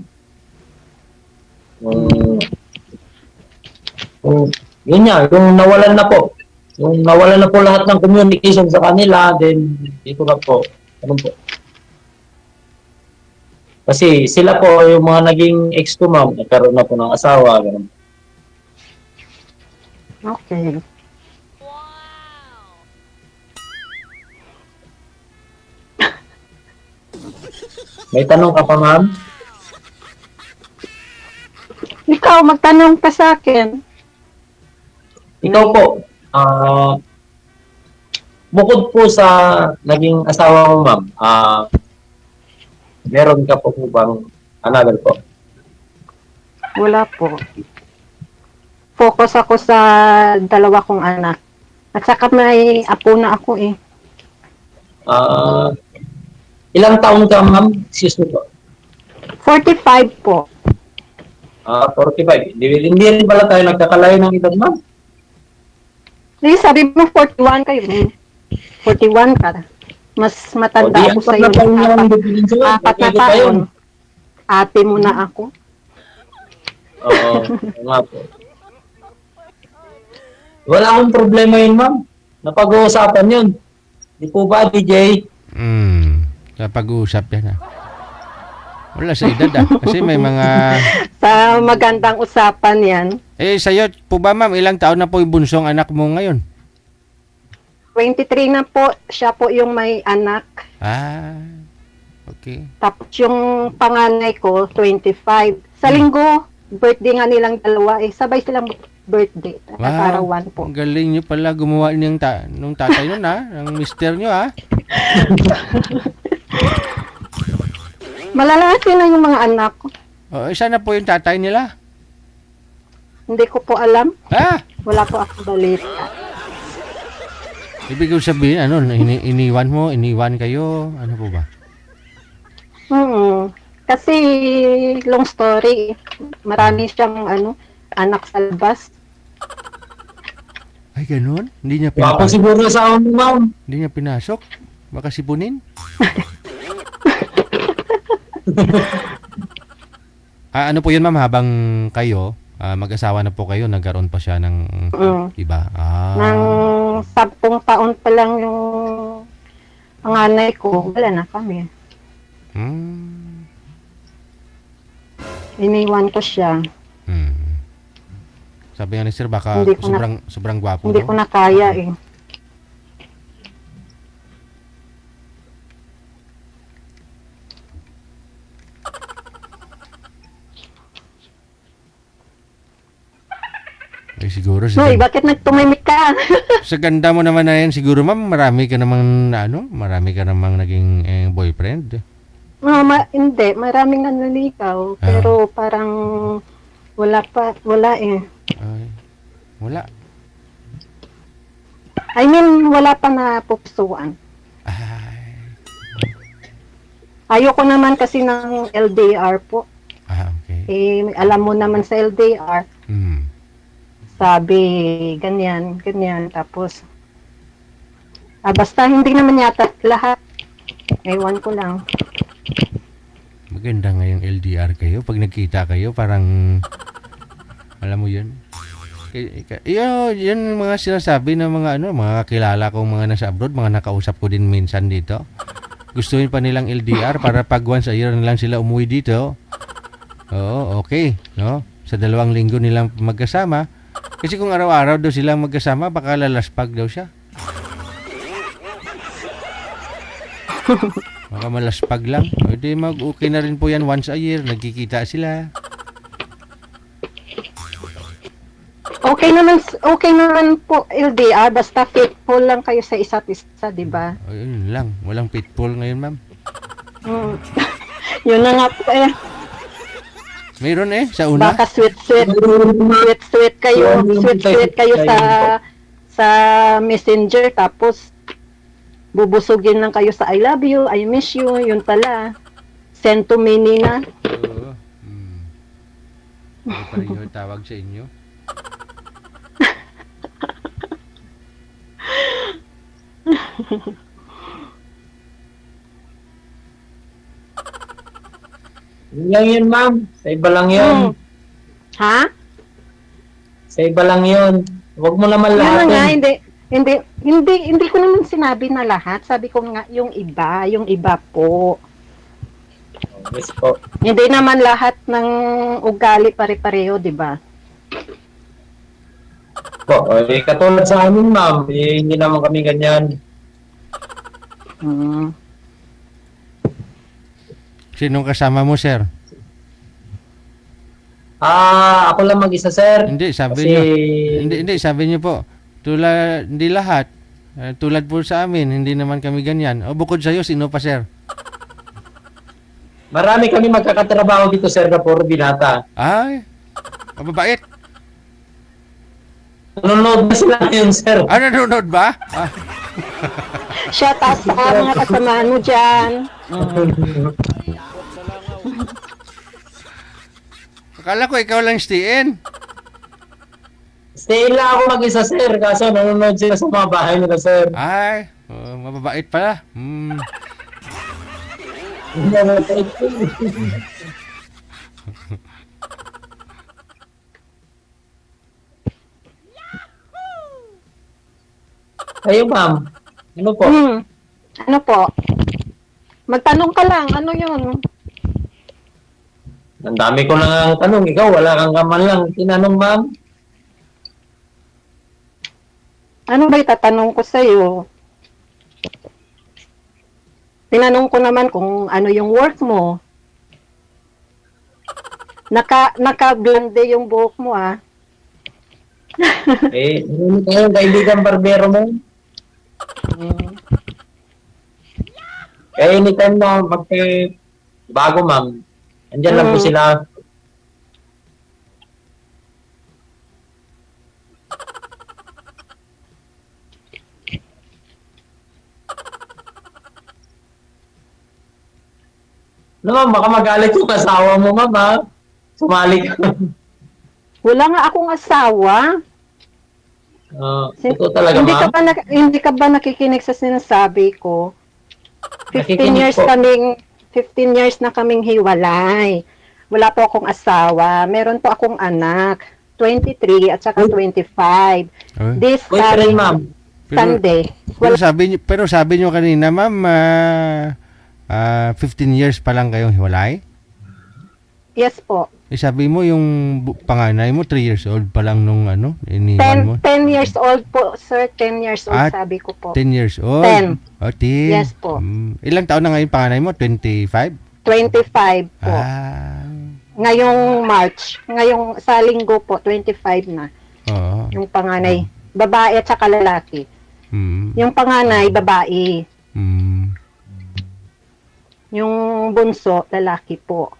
Yun nga, yung nawalan na po. Yung nawalan na po lahat ng communication sa kanila, then dito na po. Ano po? Kasi sila po yung mga naging ex ko ma'am, nagkaroon na po ng asawa. Ganun. Okay. May tanong ka pa ma'am? Ikaw, magtanong ka sa akin. Ikaw po, bukod po sa naging asawa mo ma'am, meron ka po bang another po? Wala po. Focus ako sa dalawa kong anak. At saka may apo na ako eh. Ilang taon ka ma'am? Excuse me po. 45 po. 45. Hindi rin pala tayo nagkakalayo ng edad ma'am. Sabi mo 41 kayo. 41 ka. Mas matanda ako sa iyo. Apat na taon. Ate mo na ako. Oo, nga po. Wala akong problema yun, ma'am. Napag-uusapan yun. Di po ba, DJ? Kapag-uusap yan Wala sa edad Kasi may mga... Sa magandang usapan yan. Sa'yo po ba ma'am, ilang taon na po yung bunsong anak mo ngayon? 23 na po. Siya po yung may anak. Okay. Tapos yung panganay ko, 25. Sa linggo, birthday nga nilang dalawa sabay silang birthday. Arawan po. Ang galing nyo pala gumawa nung tatay nun ng mister nyo Malalaki na yung mga anak ko. Sana po yung tatay nila? Hindi ko po alam. Wala po akong balita. Ibig ko sabihin, iniwan kayo, ano po ba? Kasi, long story, marami siyang, anak sa labas. Ay, ganun? Hindi niya Baka siguro sa ako, ma'am. Hindi niya pinasok? Baka sipunin? Ano po yun, ma'am, habang kayo, mag-asawa na po kayo, nagkaroon pa siya ng iba? Nang 10 taon pa lang yung panganay ko, wala na kami. Iniwan ko siya. Sabi nga ni sir, baka sobrang gwapo. Hindi ko na kaya eh. siguro sa, Noy, bakit nagtumimik ka? sa ganda mo naman na yan, siguro ma'am, marami ka namang naging boyfriend. Hindi, maraming nanliligaw, pero parang wala eh. Ay, wala. I mean, wala pa na pupusuan. Ayoko naman kasi ng LDR po. Okay. Alam mo naman sa LDR, Hmm. sabi, ganyan, tapos, basta hindi naman yata lahat. Ewan ko lang. Maganda nga yung LDR kayo. Pag nagkita kayo, parang, alam mo yun? Yun mga sinasabi ng mga kakilala kong mga nasa abroad, mga nakausap ko din minsan dito. Gustuhin pa nilang LDR para pag once a year na lang sila umuwi dito. Oo, okay. No? Sa 2 linggo nilang magkasama. Kasi kung araw-araw daw silang magkasama, baka lalaspag daw siya. Baka malaspag lang. Hindi mag-okay na rin po yan once a year. Nagkikita sila. Okay naman po LDR, basta faithful lang kayo sa isa't isa, di ba? Yun lang. Walang pitbull ngayon, ma'am. Yun na nga po eh. Mayroon sa una. Baka sweet kayo sa Messenger, tapos bubusugin lang kayo sa I love you, I miss you, yun pala. Send to me na. Oo. Ano pa rin yung tawag sa inyo? Yun lang yun, ma'am. Sa iba lang yun. Ha? Sa iba lang yun. Huwag mo naman lahat. Hindi ko naman sinabi na lahat. Sabi ko nga, yung iba po. Yes po. Hindi naman lahat ng ugali pare-pareho, di ba? Po, katulad sa amin, ma'am, hindi naman kami ganyan. Sinong kasama mo, sir? Ako lang mag-isa, sir. Hindi, sabi Kasi... niyo. Hindi, sabi niyo po. Hindi lahat. Tulad po sa amin, hindi naman kami ganyan. O bukod sa iyo, sino pa, sir? Marami kami magkakatrabaho dito, sir, na puro binata. Ay, mababait. Nanonood na sila ngayon, sir. Nanonood ba? Shout out sa mga kasamaan mo dyan. Akala ko ikaw lang stayin. Stay lang ako mag-isa, sir. Kaso nanonood sila sa mga bahay nila, sir. Ay, mababait pala. Kayo, ma'am. Ano po? Ano po? Magtanong ka lang. Ano yun? Ang dami ko nang tanong. Ikaw, wala kang kaman lang tinanong, ma'am. Ano ba itatanong ko sa'yo? Tinanong ko naman kung ano yung work mo. Naka-blonde yung buhok mo, ah. Ano kayong kaibigan barbero mo? Kaya anytime na bago, ma'am, andyan lang po sila. No, ma'am, baka magalit yung asawa mo, ma'am, ha? Sumali ka. Wala nga akong asawa. Ito talaga, ma'am. Hindi ka ba nakikinig sa sinasabi ko? 15 years na kaming hiwalay. Wala po akong asawa. Meron po akong anak. 23 at saka 25. This Boyfriend, ma'am. Sunday. Pero sabi niyo kanina, ma'am, 15 years pa lang kayong hiwalay? Yes po. Sabi mo yung panganay mo 3 years old pa lang nung iniwan mo? 10 years old po, sir. 10 years old sabi ko po. 10 years old? 10. 10. Yes po. Ilang taon na ngayon panganay mo? 25? 25 po. Ngayong March. Ngayong sa linggo po, 25 na. Oo. Yung panganay, babae at saka lalaki. Yung panganay, babae. Yung bunso, lalaki po.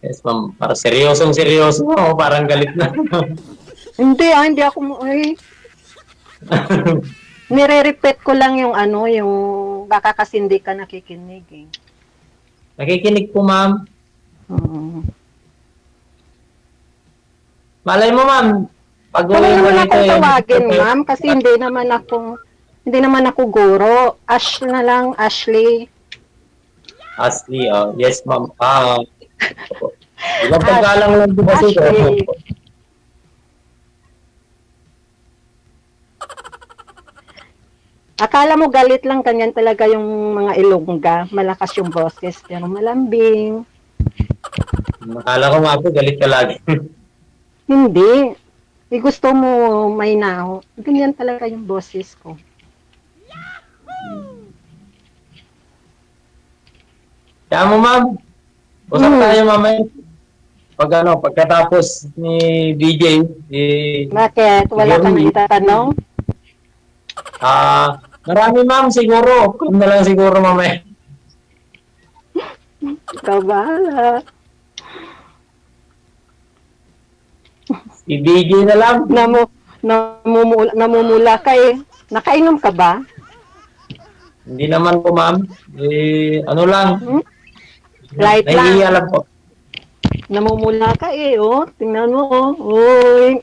Yes, ma'am. Para seryoso. Oh, parang galit na. Hindi ako, nire-repeat ko lang yung yung baka kasi hindi ka nakikinig eh. Nakikinig po, ma'am. Oo. Malay mo, ma'am. Pag Wala uwi mo naman dito, akong tawagin, ma'am, kasi hindi naman ako guro. Ash na lang, Ashley. Ashley, yes, ma'am. Ibang pagkalang lang po kasi. Ashley. Akala mo galit lang, kanyan talaga yung mga Ilongga. Malakas yung boses, pero malambing. Akala ko nga po, galit ka lagi. Hindi. Gusto mo may naho. Ganyan talaga yung boses ko. Kaya mo, ma'am. Usap tayo mamaya. Pagkatapos ni DJ, Bakit? Wala kang itatanong? marami, ma'am, siguro. Kung na lang siguro mamaya. Ikaw bahala. Si DJ na lang. Namumula ka eh. Nakainom ka ba? Hindi naman po, ma'am. Ano lang. Light lang. Nahihiya lang po. Namumula ka eh, oh. Tingnan mo, oh. Uy.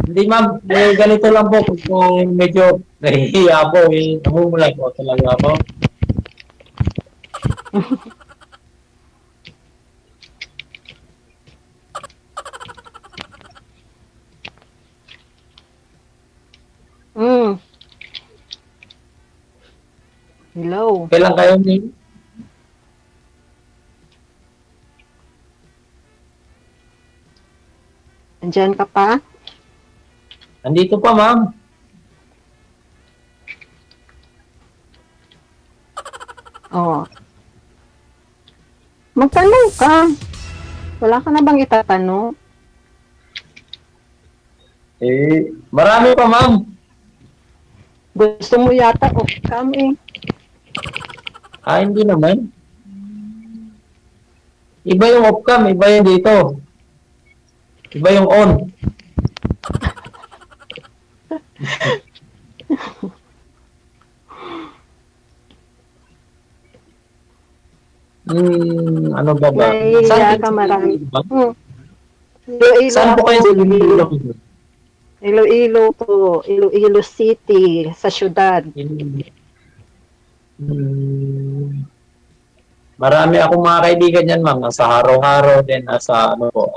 Hindi, ma'am. Ganito lang po. Kung medyo nahihiya po, namumula po talaga ako. Hello. Kailan kayo ni? Andiyan ka pa? Andito pa, ma'am. Oo. Magtanong ka. Wala ka na bang itatanong? Marami pa, ma'am. Gusto mo yata off-cam eh. Hindi naman. Iba yung off-cam, iba yung dito. Iba yung on. Ano ba ba? Nahihiya ka marami. Iloilo Saan po kayo sa Iloilo? Iloilo po. Iloilo City, sa syudad. Marami akong mga kaibigan yan, ma'am. Nasa Haro-Haro din, nasa ano po,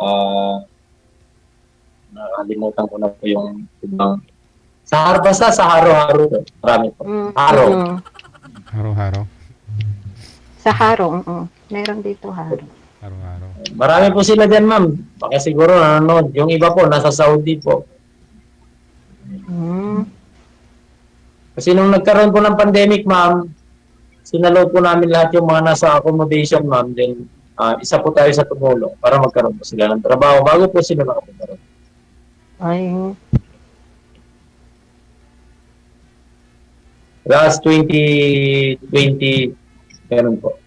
nakalimutan ko na po yung ibang basta sa Haro-Haro. Marami po. Haro. Haro-haro. Sa Haro, meron dito Haro. Haro-haro. Marami po sila dyan, ma'am. Baka siguro nanonood. Yung iba po, nasa Saudi po. Kasi nung nagkaroon po ng pandemic, ma'am, sinaload po namin lahat yung mga nasa accommodation, ma'am. Then, isa po tayo sa tumulong para magkaroon po sila ng trabaho bago po sila makapunta. Ay. Last 2020, meron po.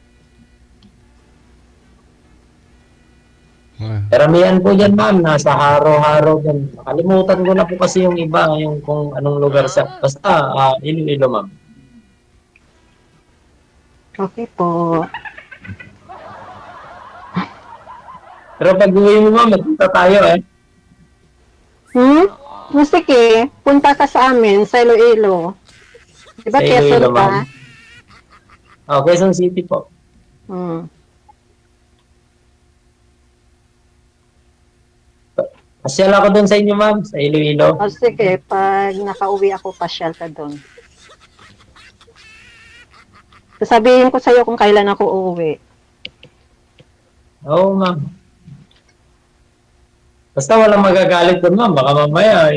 Karamihan po dyan, ma'am. Nasa Haro-Haro dyan. Nakalimutan ko na po kasi yung iba, yung kung anong lugar sa... Basta, Iloilo, ma'am. Okay po. Pero pag uwi mo, ma'am, magpunta tayo eh. Sige, punta ka sa amin, sa Iloilo. Diba Sa Quezon Iloilo, ka? ma'am. Quezon City po. Pasyal ako doon sa inyo, ma'am, sa Iloilo. Sige, pag nakauwi ako, pasyal ka doon. Sasabihin ko sa'yo kung kailan ako uuwi. Oo, ma'am. Basta walang magagalit doon, ma'am. Baka mamaya,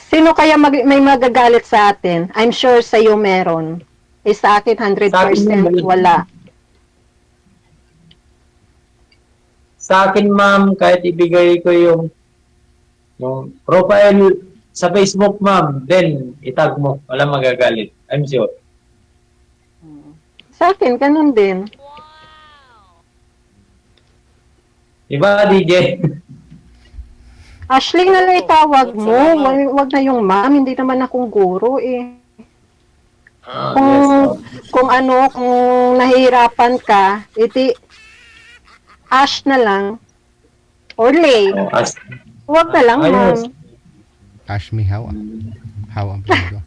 Sino kaya may magagalit sa atin? I'm sure sa'yo meron. Eh sa akin, 100% wala. Sa akin, ma'am, kahit ibigay ko yung profile sa Facebook, ma'am, then itag mo. Walang magagalit. I'm sure. Sa akin, ganun din. Diba, DJ? Ashley na lang itawag mo. Wag na yung ma'am. Hindi naman akong guro eh. Kung nahihirapan ka, iti Ash na lang. Or Lay. Wag na lang, ma'am. Ash me how? How ang pinagawa?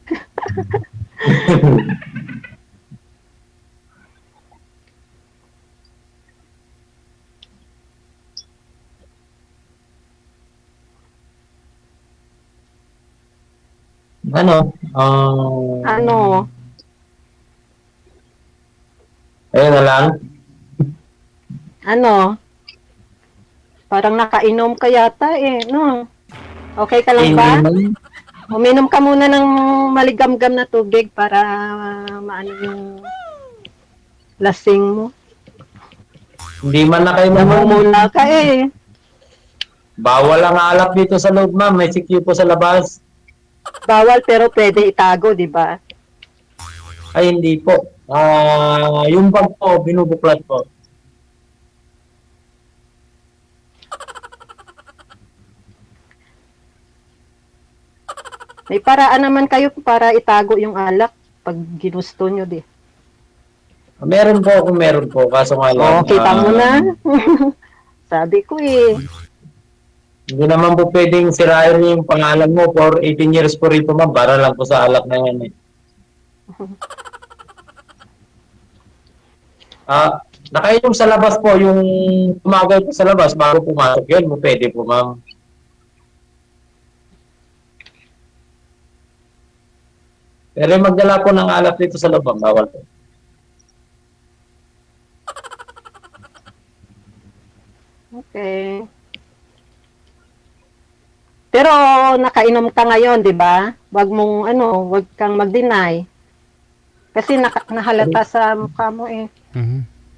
Ano? Ano? Ayun na lang. Ano? Parang nakainom ka yata eh, no? Okay ka lang ba? Uminom ka muna ng maligamgam na tubig para maano yung lasing mo. Hindi man na kayo Namumula ka eh. Bawal ang alak dito sa loob, ma'am. May sikyo po sa labas. Bawal pero pwede itago, di ba? Ay, hindi po. Yung bag po, binubuklat po. May paraan naman kayo para itago yung alak pag ginusto nyo, di. Meron po. Kaso nga lang. Kita mo na. Sabi ko eh. Hindi naman po pwedeng sirain yung pangalan mo for 18 years po rito, ma'am. Para lang po sa alak na yan eh. Nakainom sa labas po, yung tumagal po sa labas bago pumasok yun, pwede po, ma'am. Pero yung magdala po ng alak dito sa loob, ma'am, bawal po. Okay. Pero nakainom ka ngayon, 'di ba? Wag kang mag-deny. Kasi nahalata sa mukha mo eh.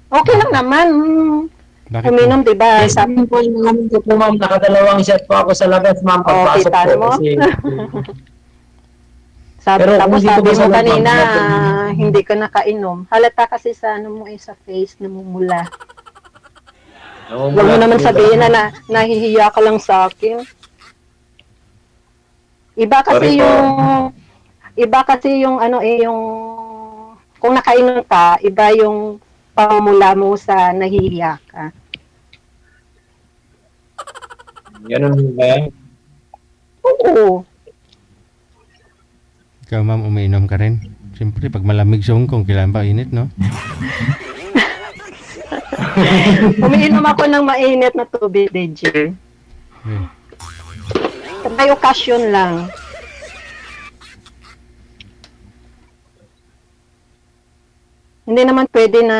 Okay lang naman. Uminom, 'di ba? Yes, sabi po yung namin ko po, ma'am, nakadalawang shot po ako sa labas, ma'am, pagpasok kita po. mo? Kasi, Sabi Pero mo kanina, hindi ka nakainom. Halata kasi sa mo sa face, namumula. Huwag mo naman sabihin na nahihiya ka lang sa akin. Iba kasi yung yung kung nakainom ka, iba yung pamumula mo sa nahihiya ka. Ganun ba? Oo. Ikaw, ma'am, umiinom ka rin. Siyempre, pag malamig sa Hong Kong, kailan ba init, no? Umiinom ako ng mainit na tubig, DJ. May okasyon lang. Hindi naman pwede na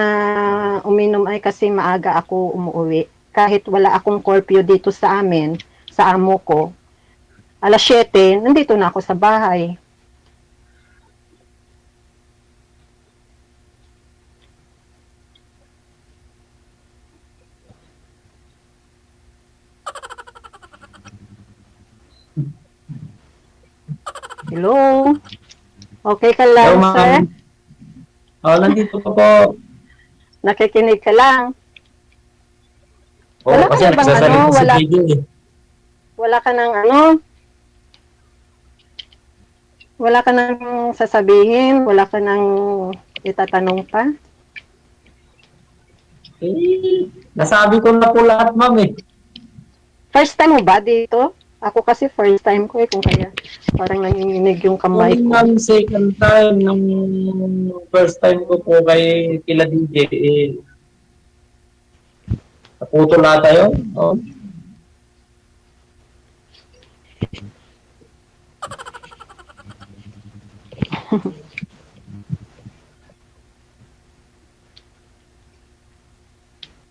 uminom ay kasi maaga ako umuwi. Kahit wala akong curfew dito sa amin, sa amo ko. 7:00, nandito na ako sa bahay. Hello? Okay ka lang, Hello, sir? Nandito po. Nakikinig ka lang? Oo, kasi nagsasalita si DJ eh. Wala ka ng wala ka nang sasabihin, wala ka nang itatanong pa? Nasabi ko na po lahat, ma'am eh. First time mo ba dito? Ako kasi first time ko kung kaya parang nanginginig yung kamay ko. Ma'am, second time, nung first time ko po kay kila DJ naputol na tayo. Oh.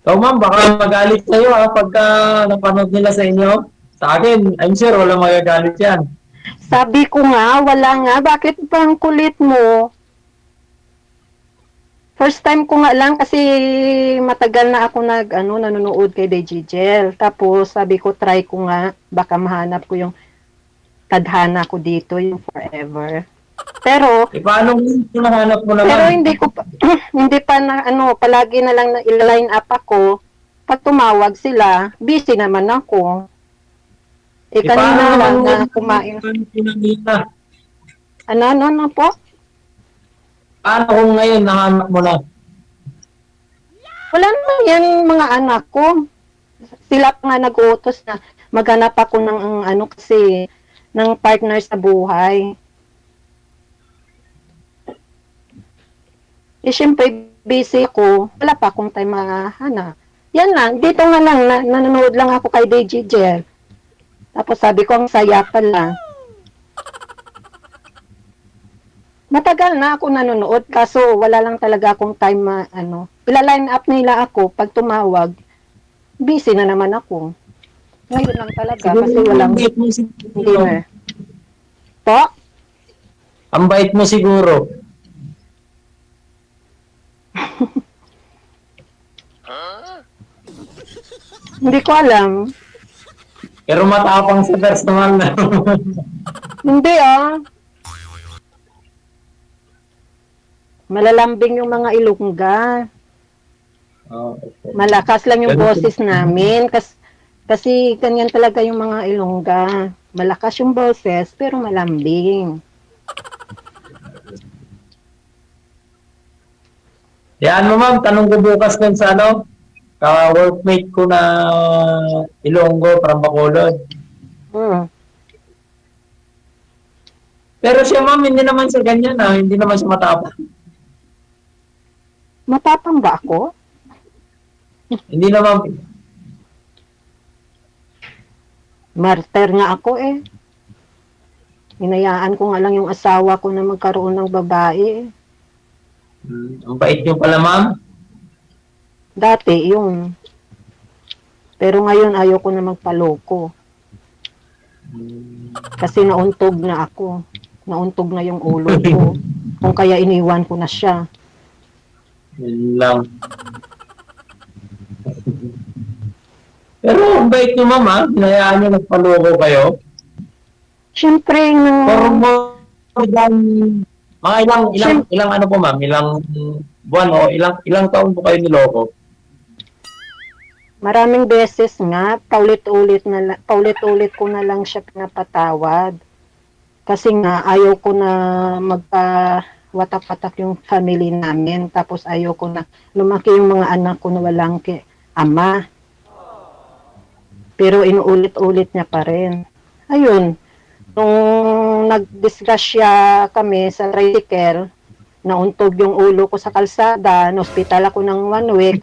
So ma'am, baka magalit sa'yo pagka napanood nila sa inyo. Sa akin, I'm sure wala magagalit yan. Sabi ko nga, wala nga. Bakit bang kulit mo? First time ko nga lang kasi matagal na ako nanonood kay Digigel. Tapos sabi ko try ko nga baka mahanap ko yung tadhana ko dito, yung forever. Pero paano hinahanap mo naman? Pero hindi ko pa, hindi pa na palagi na lang na i-line up ako. Pag tumawag sila, busy naman ako. Kanina lang na kumain. Ano po? Paano kung ngayon nahanap mo na? Wala naman yan mga anak ko. Sila pa nga nag-utos na maghanap ako ng kasi ng partner sa buhay. Siyempre busy ako. Wala pa akong time mahanap. Yan lang. Dito nga lang nanonood lang ako kay Digigel. Tapos sabi ko ang saya pala. Matagal na ako nanonood kaso wala lang talaga akong time ila-line up nila ako pag tumawag. Busy na naman ako. Ngayon lang talaga kasi walang dinner. Po? Ang bait mo siguro. Hindi ko alam. Pero matapang sa personal na. Hindi Malalambing yung mga Ilongga. Okay. Malakas lang yung boses namin. Kasi ganyan talaga yung mga Ilongga. Malakas yung boses, pero malambing. Yan mo ma'am, tanong ko bukas dun sa ka-workmate ko na Ilonggo, from Bacolod. Pero siya ma'am, hindi naman siya ganyan hindi naman siya matapang. Matapang ba ako? Hindi naman. Martyr nga ako Hinayaan ko nga lang yung asawa ko na magkaroon ng babae. Ang bait niyo pala ma'am. Dati yung. Pero ngayon ayoko na magpaloko. Kasi nauntog na ako. Nauntog na yung ulo ko. Kung kaya iniwan ko na siya. Yun lang. Pero ang bait niyo ma'am hinayaan niyo nagpaloko kayo. Siyempre, mga ilang ano po ma'am, ilang buwan o ilang taon po kayo niloko? Maraming beses nga, paulit-ulit ko na lang siya pinapatawad. Kasi nga, ayaw ko na magpa-watak-watak yung family namin. Tapos ayaw ko na lumaki yung mga anak ko na walang ama. Pero inuulit-ulit niya pa rin. Ayun, nung nagdisgrasya kami sa tricycle, nauntog yung ulo ko sa kalsada, na-hospital ako ng 1 week.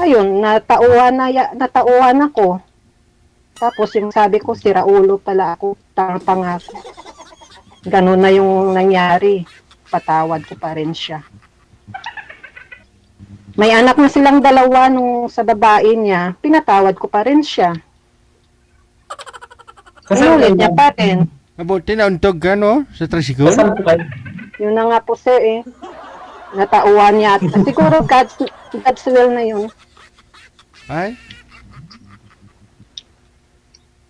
Ayun, natauhan ako. Tapos yung sabi ko, sira ulo pala ako, tanga ako. Ganun na yung nangyari. Patawad ko pa rin siya. May anak na silang 2 nung sa babae niya, pinatawad ko pa rin siya. Inulit niya pa rin. Mabuti na untog ka, no? Sa tricycle? Yun na nga po sir natauhan niya. Siguro God's will na yun. Ay?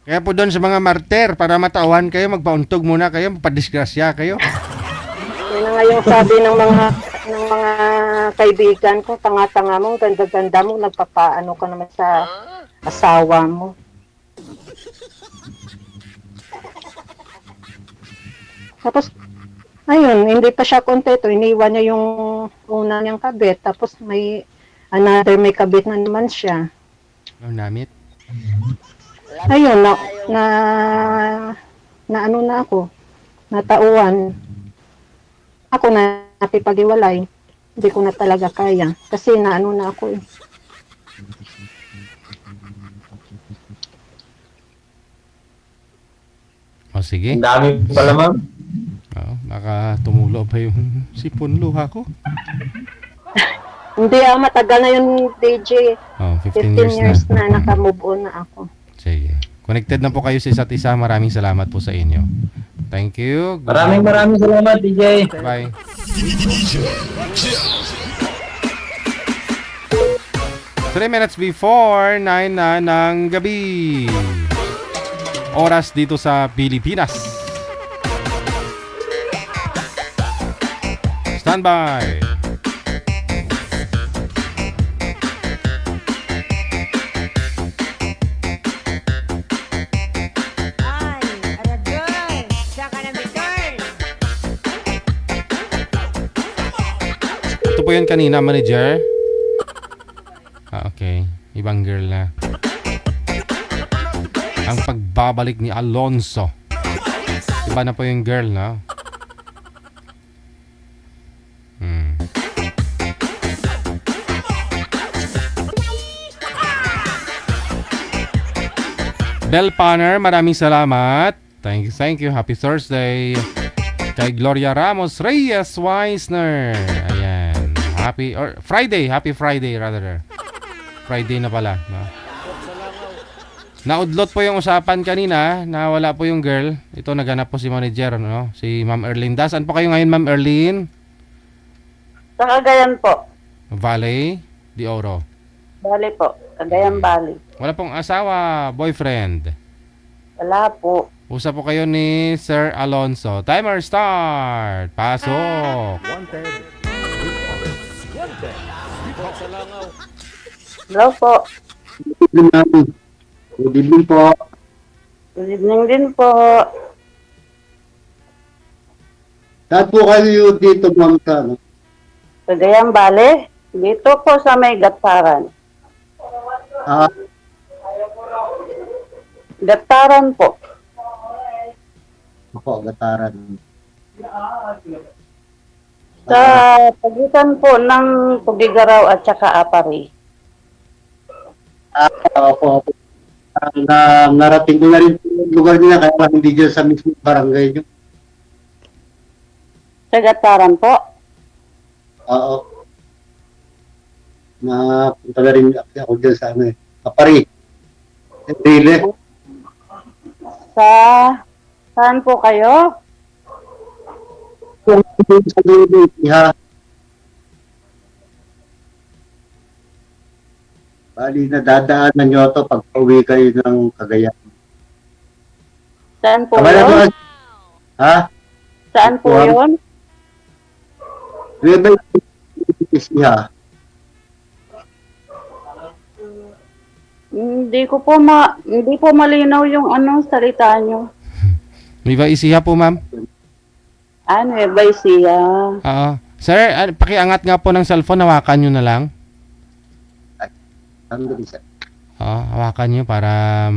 Kaya po doon sa mga martir, para matauhan kayo, magpauntog muna kayo, mapadisgrasya kayo. Yun na nga yung sabi ng mga kaibigan ko, tanga-tanga mo, ganda-ganda mo, nagpapaano ka naman sa asawa mo. Tapos, ayun, hindi pa siya kontento. Iniwan niya yung una niyang kabit. Tapos may kabit na naman siya. Ang namit? Ayun, na ano na ako. Natauan. Ako na nakipag-iwalay. Hindi ko na talaga kaya. Kasi naano na ako . O sige. Ang dami pala ma'am. Baka tumulo pa yung sipon luha ko. Hindi matagal na yung DJ. 15 years na naka-move on na ako. Sige. Connected na po kayo sa isa't isa. Maraming salamat po sa inyo. Thank you. Maraming salamat DJ. Bye. DJ Chill. 3 minutes before 9 na ng gabi. Oras dito sa Pilipinas. Standby. Ay, Aragoy. Saka na may turn. Ito po yun kanina, manager. Okay. Ibang girl na. Ang pagbabalik ni Alonso. Iba na po yung girl, no? Bell Panner, maraming salamat. Thank you. Happy Thursday. Kay Gloria Ramos Reyes Weisner. Ayan. Happy Friday rather. Friday na pala. No? Naudlot po yung usapan kanina na wala po yung girl. Ito naganap po si manager, no? Si Ma'am Erlinda. Saan po kayo ngayon, Ma'am Erlin? Sa Cagayan po. Valley de Oro. Bali po. Cagayan Bali. Wala pong asawa, boyfriend. Wala po. Usap po kayo ni Sir Alonso. Timer start. Pasok. Hello po. Good evening po. Good evening din po. Saan po kayo dito, ma'am, sa ano? Cagayan Bali. Dito po sa may Gataran. Ah, Gataran po. ako, Gataran. Sa pagitan po ng Tugigaraw at saka Apari. Opo. Narating ko na rin po yung lugar nila, kaya hindi dyan sa mismo barangay nyo. Sa Gataran po. Oo. Napunta na rin ako dyan sa ano eh. Kapari. Enrile. Saan po kayo? Sa dulo, iha. Bali, nadadaanan nyo ito pag pauwi kayo ng Cagayan. Saan po Kabala yun? mo, ha? Saan po yun? Nueva Ecija. Hindi po malinaw yung salita nyo. May ba isiha po, ma'am? Nueva Ecija. Oo. Sir, pakiangat nga po ng cellphone. Hawakan nyo na lang. Hawakan nyo para...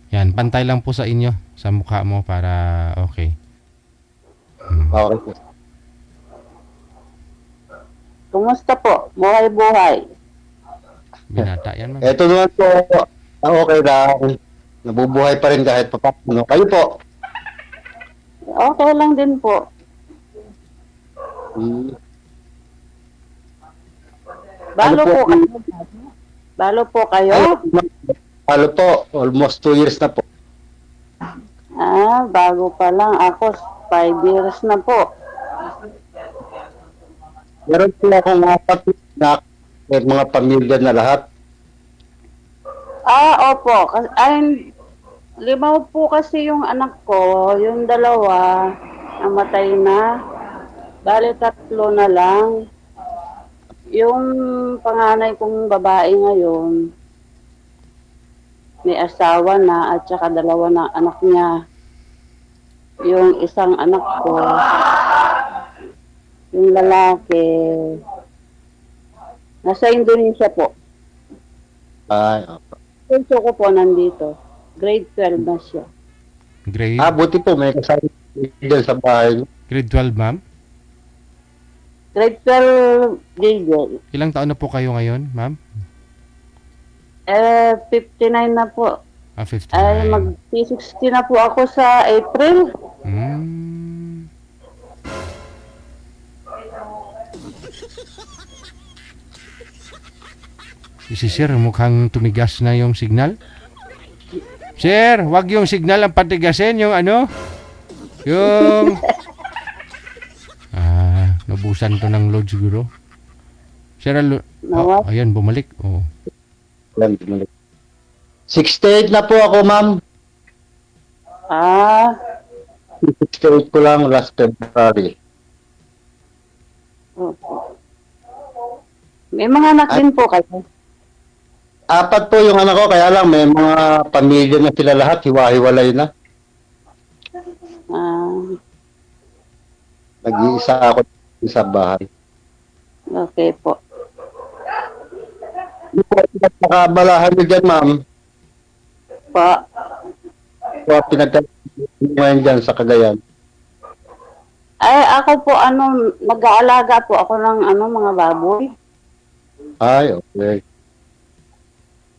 yan, pantay lang po sa inyo. Sa mukha mo para okay. Okay po. Kumusta po? Buhay-buhay. Binata yan, ma'am. Ito naman po, okay lang. Nabubuhay pa rin kahit papano. Kayo po? Okay lang din po. Balo po kayo. Balo po kayo? Balo po, almost 2 years na po. Bago pa lang. Ako, 5 years na po. Meron po akong 4 na mga pamilya na lahat. Opo. 5 po kasi yung anak ko. Yung 2, namatay na. Bali 3 na lang. Yung panganay kong babae ngayon, may asawa na at saka 2 na anak niya. Yung isang anak ko, yung lalaki, nasa Indonesia po. Ay, Punso ko po nandito. Grade 12 na siya. Grade? buti po, may kasama dyan sa bahay. Grade 12, ma'am? Grade 12, Giggle. Ilang taon na po kayo ngayon, ma'am? 59 na po. 59. Mag-60 na po ako sa April. Si Sir, mukhang tumigas na yung signal. Sir, wag yung signal ang patigasin, yung ano? Yung... nabusan to ng load siguro. Cheryl, Nawat. ayan, bumalik. Oh. 68 na po ako, ma'am. Ah, 68 ko lang last February. opo. May mga anak din po kayo. 4 po yung anak ko, kaya lang may mga pamilya na sila lahat, hiwa-hiwalay na. Ah, Nag-iisa ako sa bahay. okay po. Hindi po nakabalahan nyo dyan, ma'am. Pa, So, pinagkakaroon ngayon dyan sa Cagayan. ay ako po nag-aalaga po ako ng mga baboy. Ay, okay.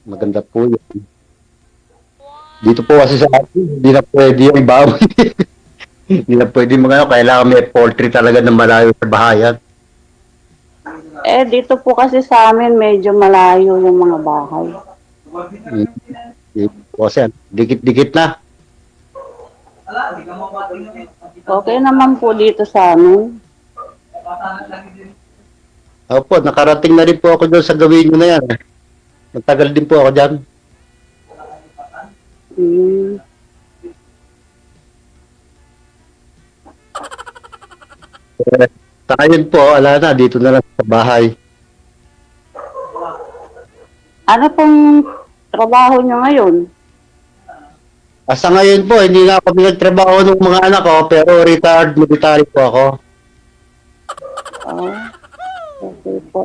Maganda po yun. Dito po kasi sa atin, hindi na pwede yung baboy. Hindi na pwede kailangan may poultry talaga ng malayo sa bahayan. Dito po kasi sa amin medyo malayo yung mga bahay. Kasi dikit-dikit na. Okay naman po dito sa amin. Opo, nakarating na rin po ako doon sa gawin nyo na yan. Matagal din po ako dyan. Hmm. Sa ngayon po, ala na, dito na lang sa bahay. Ano pong trabaho nyo ngayon? Sa ngayon po, hindi na ako pinagtrabaho ng mga anak ko, pero retired military po ako. Oh, okay po.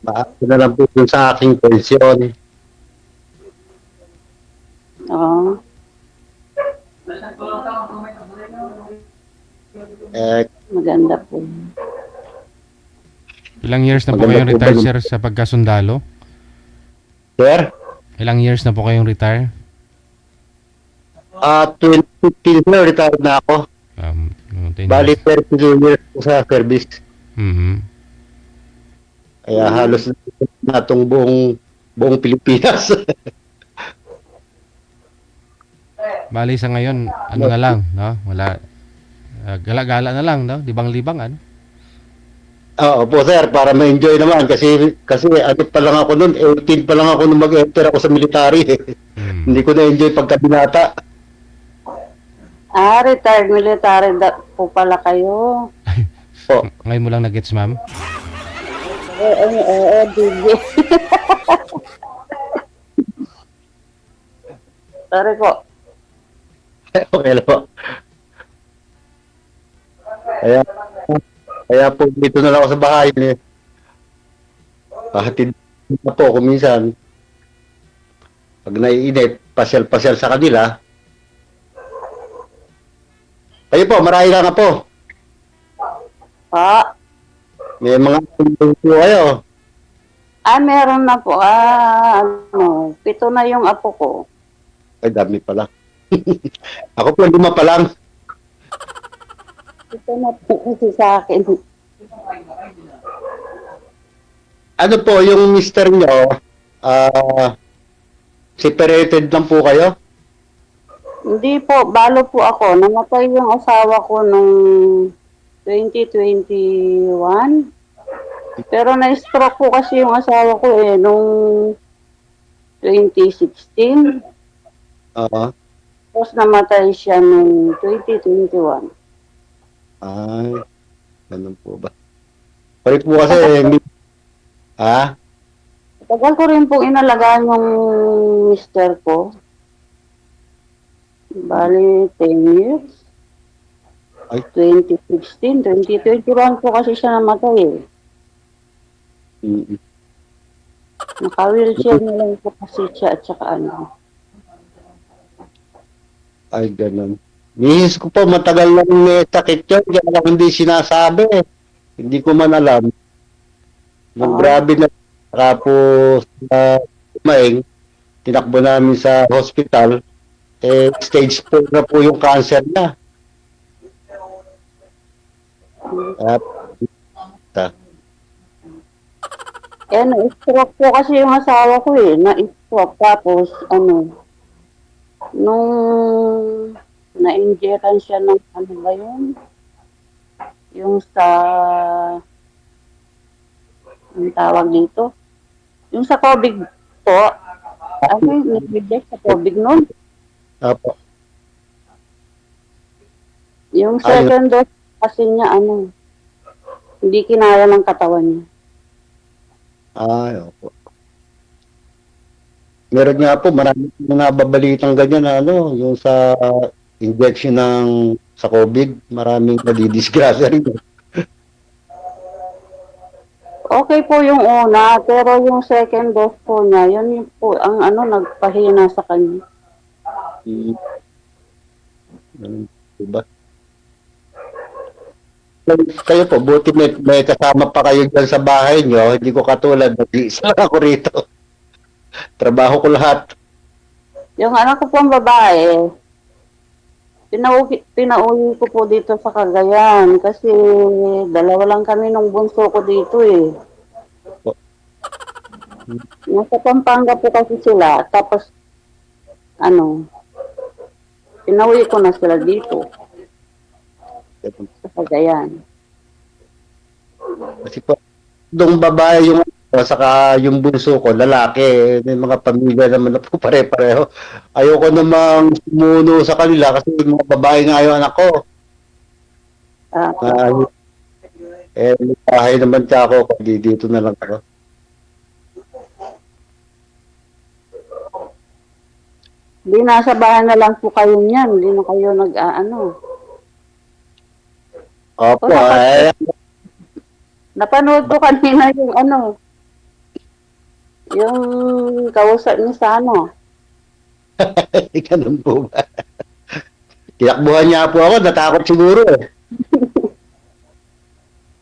Ako na lang po yung sa aking pensyon. Oh. Maganda po. Ilang years na po Maganda kayong po retire, ba sir, sa pagkasundalo? Sir? Ilang years na po kayong retire? 2015 na, retired na ako. 10 Bali, years. 32 years po sa service. Mhm. Kaya halos na itong buong Pilipinas. Bali sa ngayon, ano na lang, no? Wala, gala-gala na lang, no? Libang-libang, ano? Oo po sir, para ma-enjoy naman kasi ano pa lang ako noon, 18 pa lang ako nung mag-enter ako sa military. Hindi ko na-enjoy pagkabinata. Retired military po pala kayo. Ngayon mo lang na-gets, ma'am? DJ. Sorry po. Okay lang po. Kaya po dito na lang ako sa bahay. Pahatid na po ako minsan. Pag naiinit, pasyal-pasyal sa kanila. Kayo po, marami na nga po. May mga po kayo. Meron na po. 7 na yung apo ko. Ay, dami pala. Ako po, 5 pa lang. 7 na po kasi sa akin. Ano po, yung mister nyo, separated lang po kayo? Hindi po, balo po ako. Namatay yung asawa ko nung 2021. Pero na-stroke po kasi yung asawa ko nung 2016. Tapos namatay siya nung 2021. Ay, ganun po ba? Pari po kasi, Tagal ko rin pong inalagaan yung mister ko. Bali, 10 years. Ay. 2016, 2021 po kasi siya namatay Naka-wheelchair na lang po kasi siya at saka Ay, ganun. Misis ko po, matagal na may sakit yun, kaya lang hindi sinasabi. Hindi ko man alam. Grabe na. Tapos, Maing, tinakbo namin sa hospital, stage 4 na po yung cancer niya. na-stroke po kasi yung asawa ko na-stroke. Tapos, nung na-injeran siya ng yung sa ang tawag dito. Yung sa COVID po, ano yung nag-reject sa COVID noon? Opo. Yung second dose kasi niya, hindi kinaya ng katawan niya. Ay, opo. Meron nga po, marami mga babalitang ganyan na yung sa injection sa COVID, maraming nadidisgrasya rin. Okay po yung una, pero yung second dose po niya, yun yung po ang nagpahina sa kanya. Ganun, diba? Kayo po, buti may kasama pa kayo dyan sa bahay nyo. Hindi ko katulad, nag-iisa lang ako rito. Trabaho ko lahat. Yung anak ko pong babae, pinauwi ko po dito sa Cagayan kasi dalawa lang kami nung bunso ko dito eh. Nasa Pampanga po kasi sila, tapos pinauwi ko na sila dito sa Cagayan. Kasi po, yung babae saka yung bunso ko, lalaki, may mga pamilya naman na po pare-pareho. Ayoko namang sumuno sa kanila kasi yung mga babae nga yung anak ko. May bahay naman siya ako, dito na lang ako. Di nasa bahay na lang po kayo niyan, di na kayo Opo, napanood ko kanina yung kausap niya sa Ganun po ba? Tinakbuhan niya po ako, natakot siguro eh.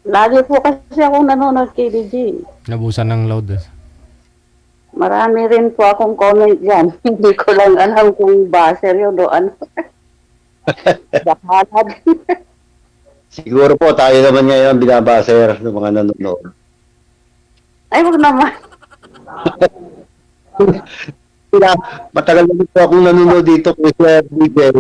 Lagi po kasi akong nanonood kay DJ. Nabusan ng load. Marami rin po akong comment dyan. Hindi ko lang alam kung baser yun o Bakalad. Siguro po, tayo naman ngayon binabaser ng mga nanonood. Ay, wag naman. Matagal na po akong nanonood dito kay Sir DJ.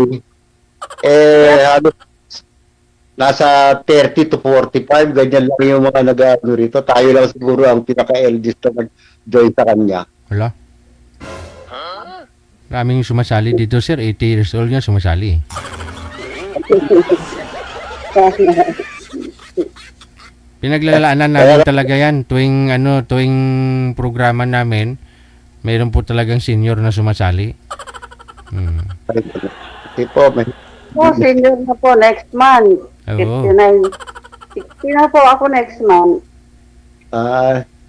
Nasa 30 to 45, ganyan lang yung mga nag-ano rito. Tayo lang siguro ang pinaka-eldest na nag-join sa kanya. Wala. Maraming sumasali dito, sir. 80 years old nga sumasali. Pinaglalaanan namin talaga yan. Tuwing programa namin, mayroon po talagang senior na sumasali. Senior na po next month. Oo. 59. 60 na po ako next month.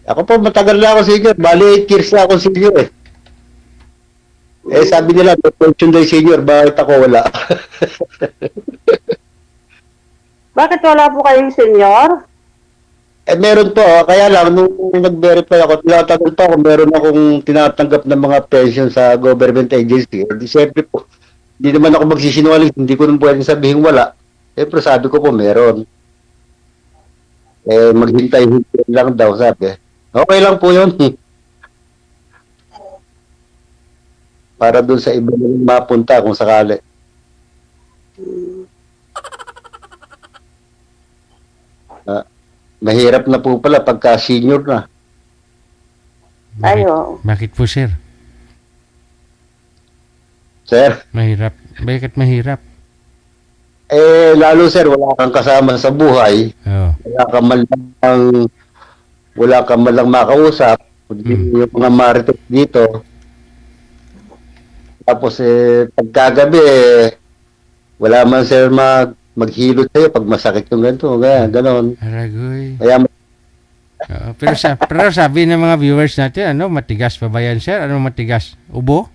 Ako po, matagal na ako senior. Bali, 8 years na ako senior eh. Sabi nila, pension day senior, bakit ako wala? Bakit wala po kayong senior? Meron po. Kaya lang, nung nag-verify ako, tinatanong pa kung meron akong tinatanggap ng mga pension sa government agency. Siyempre po, hindi naman ako magsisinungaling. Hindi ko nung pwedeng sabihin wala. Pero sabi ko po, meron. Maghintay-hintay lang daw, sabi. Okay lang po yun. Para dun sa iba naman mapunta kung sakali. Mahirap na po pala pagka senior na. Bakit po, sir? Sir? Mahirap. Bakit mahirap? Lalo sir, wala kang kasama sa buhay. Oo. Wala ka man lang makausap. Yung mga marites dito. Tapos pagkagabi, wala man sir maghilot sa'yo pag masakit yung ganito. Ganon. Aragoy. Kaya pero sabi ng mga viewers natin, matigas pa ba yan, sir? Ano matigas? Ubo?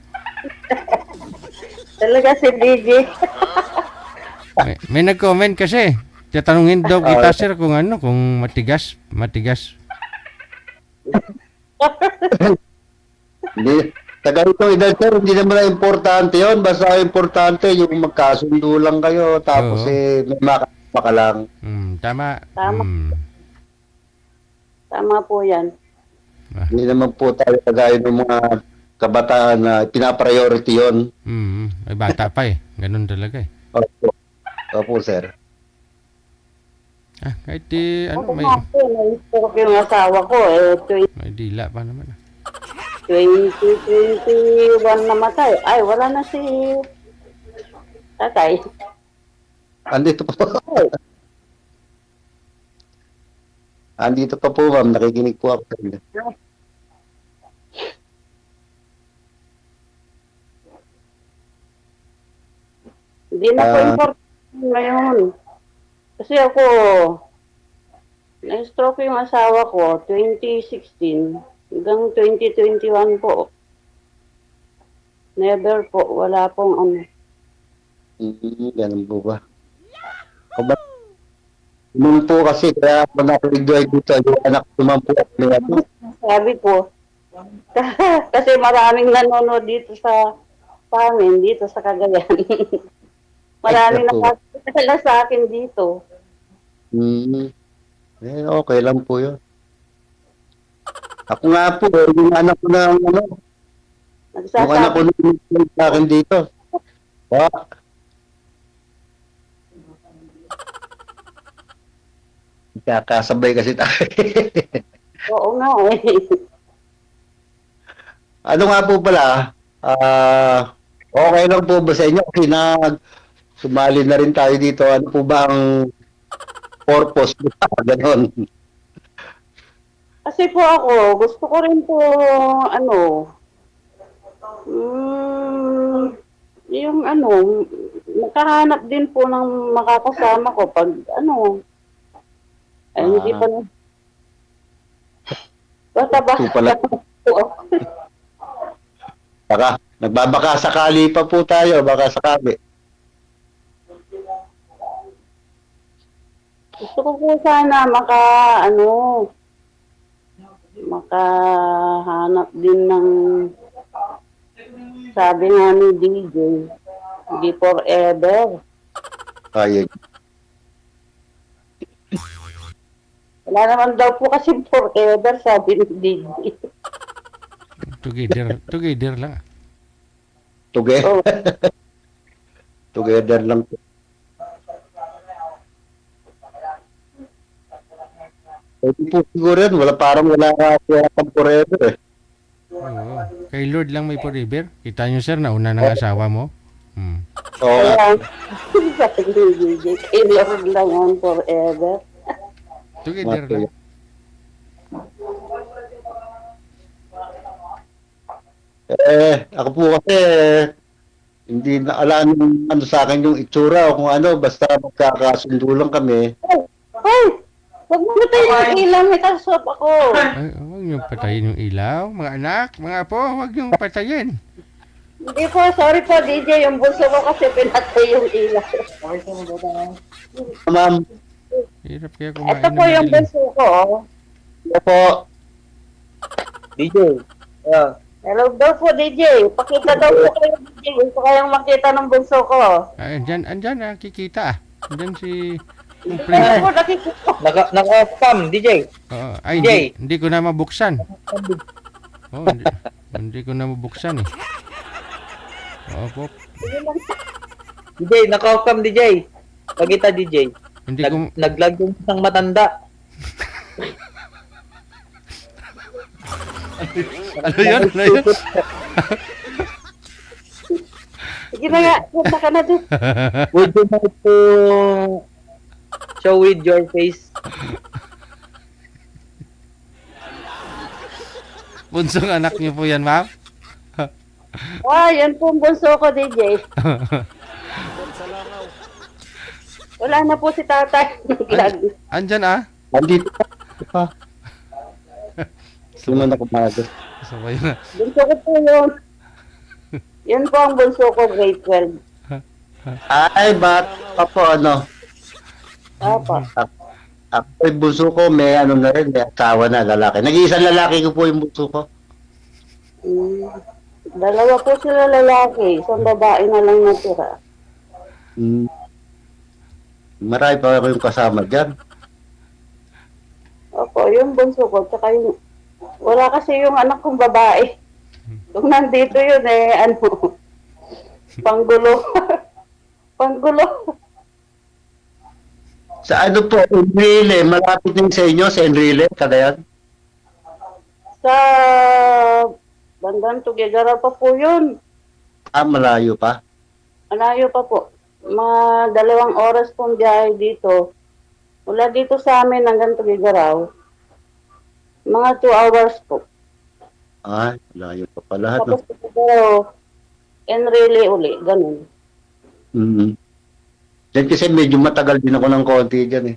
Talaga si DJ. may nag-comment kasi. Tatanungin daw kita, sir, kung matigas. Hindi. Sa ganitong edad sir, hindi naman na importante yun. Basta importante yung magkasundo lang kayo. Tapos may makakapa ka lang. Tama. Tama po yan. Hindi naman po tayo kagaya ng mga kabataan na pinapriority yun. Ay bata pa eh. Ganun talaga eh. Opo, sir. Kahit di, ano, Ako nga po, na-stroke yung asawa ko. may dila pa naman. 2021 namatay. Ay, wala na si tatay. Andito pa po. Andito pa po, ma'am. Nakikinig po ako. Hindi na po important ngayon. Kasi ako, na-stroke yung asawa ko 2016 hanggang 2021 po. Never po, wala pong ano. Ganun po ba? Noon po kasi, kaya ako nakikinig dito, yung anak ko naman po. Sabi ko, kasi maraming nanonood dito sa amin, dito sa Cagayan. Maraming nakakilala sa akin dito. Okay lang po yun. Ako nga po, yung anak ko na, yung anak ko na sa akin dito. Kakasabay kasi tayo. Oo nga eh. Ano nga po pala, okay lang po ba sa inyo? Kasi sumali na rin tayo dito. Ano po ba ang purpose? Ganon. Kasi po ako, gusto ko rin po, yung makahanap din po ng makakasama ko pag hindi pa na. Basta ba? Baka, nagbabaka sakali pa po tayo, baka sakali. Gusto ko po sana makahanap din ng, sabi nga ni DJ, hindi forever. Ayun. Wala naman daw po kasi forever, sabi ni DJ. Together lang. Together. Together lang po. Pwede po siguro yun. Parang wala kang forever eh. Oo. Kay Lord lang may forever. Kita nyo sir, nauna ng asawa mo. Oo. Sabi ni DJ, kay Lord lang yan forever. Together lang. Ako po kasi hindi na alam sa akin yung itsura o kung basta magkakasundo lang kami. Ay! Huwag mo tayo yung ilaw, may kasop ako. Ay, huwag niyong patayin yung ilaw. Mga anak, mga apo, huwag niyong patayin. Hindi po, sorry po DJ, yung bunso ko kasi pinatay yung ilaw. Ma'am. Hirap kaya kumain. Ito po yung bunso ko. Ito po. DJ. Hello daw po DJ, pakita daw po kayo DJ, gusto kayong makita ng bunso ko. Ay, andyan kikita. Andyan si... Hindi po nakikita. Naka-off-cam, DJ. Ay, hindi ko na mabuksan. Hindi ko na mabuksan eh. Opo. DJ, naka-off-cam DJ. Pagita DJ. Naglag yung isang matanda. Ano yun? Sige na nga, punta ka na doon. Would you like to show with your face? Bunsong anak niyo po yan, ma'am? Yan po ang bunso ko, DJ. Wala na po si tatay. Andyan ah? Andito pa. Sino na kumaga? Sabay na. Bunso ko po yun. Yan po ang bunso ko, grade 12. Ay, pa po Apa. Ako yung bunso ko, may na rin, may asawa na, lalaki. Nag-iisang lalaki ko po yung bunso ko. Dalawa po sila lalaki, isang babae na lang natira. Marami pa ako yung kasama dyan. Opo, yung bunso ko, tsaka yung, wala kasi yung anak kong babae. Kung nandito yun panggulo. Panggulo. Sa ano po, Enrile, malapit din sa inyo, sa Enrile, Cagayan. Sa bandang Tugigaraw pa po yun. Ah, malayo pa. Malayo pa po. Mga 2 oras pong biyahe dito. Mula dito sa amin hanggang Tugigaraw. Mga 2 hours po. Ah, malayo pa pala. No? Tapos Tugigaraw, Enrile uli. Ganun. Mm-hmm. Yan kasi medyo matagal din ako ng konti dyan eh.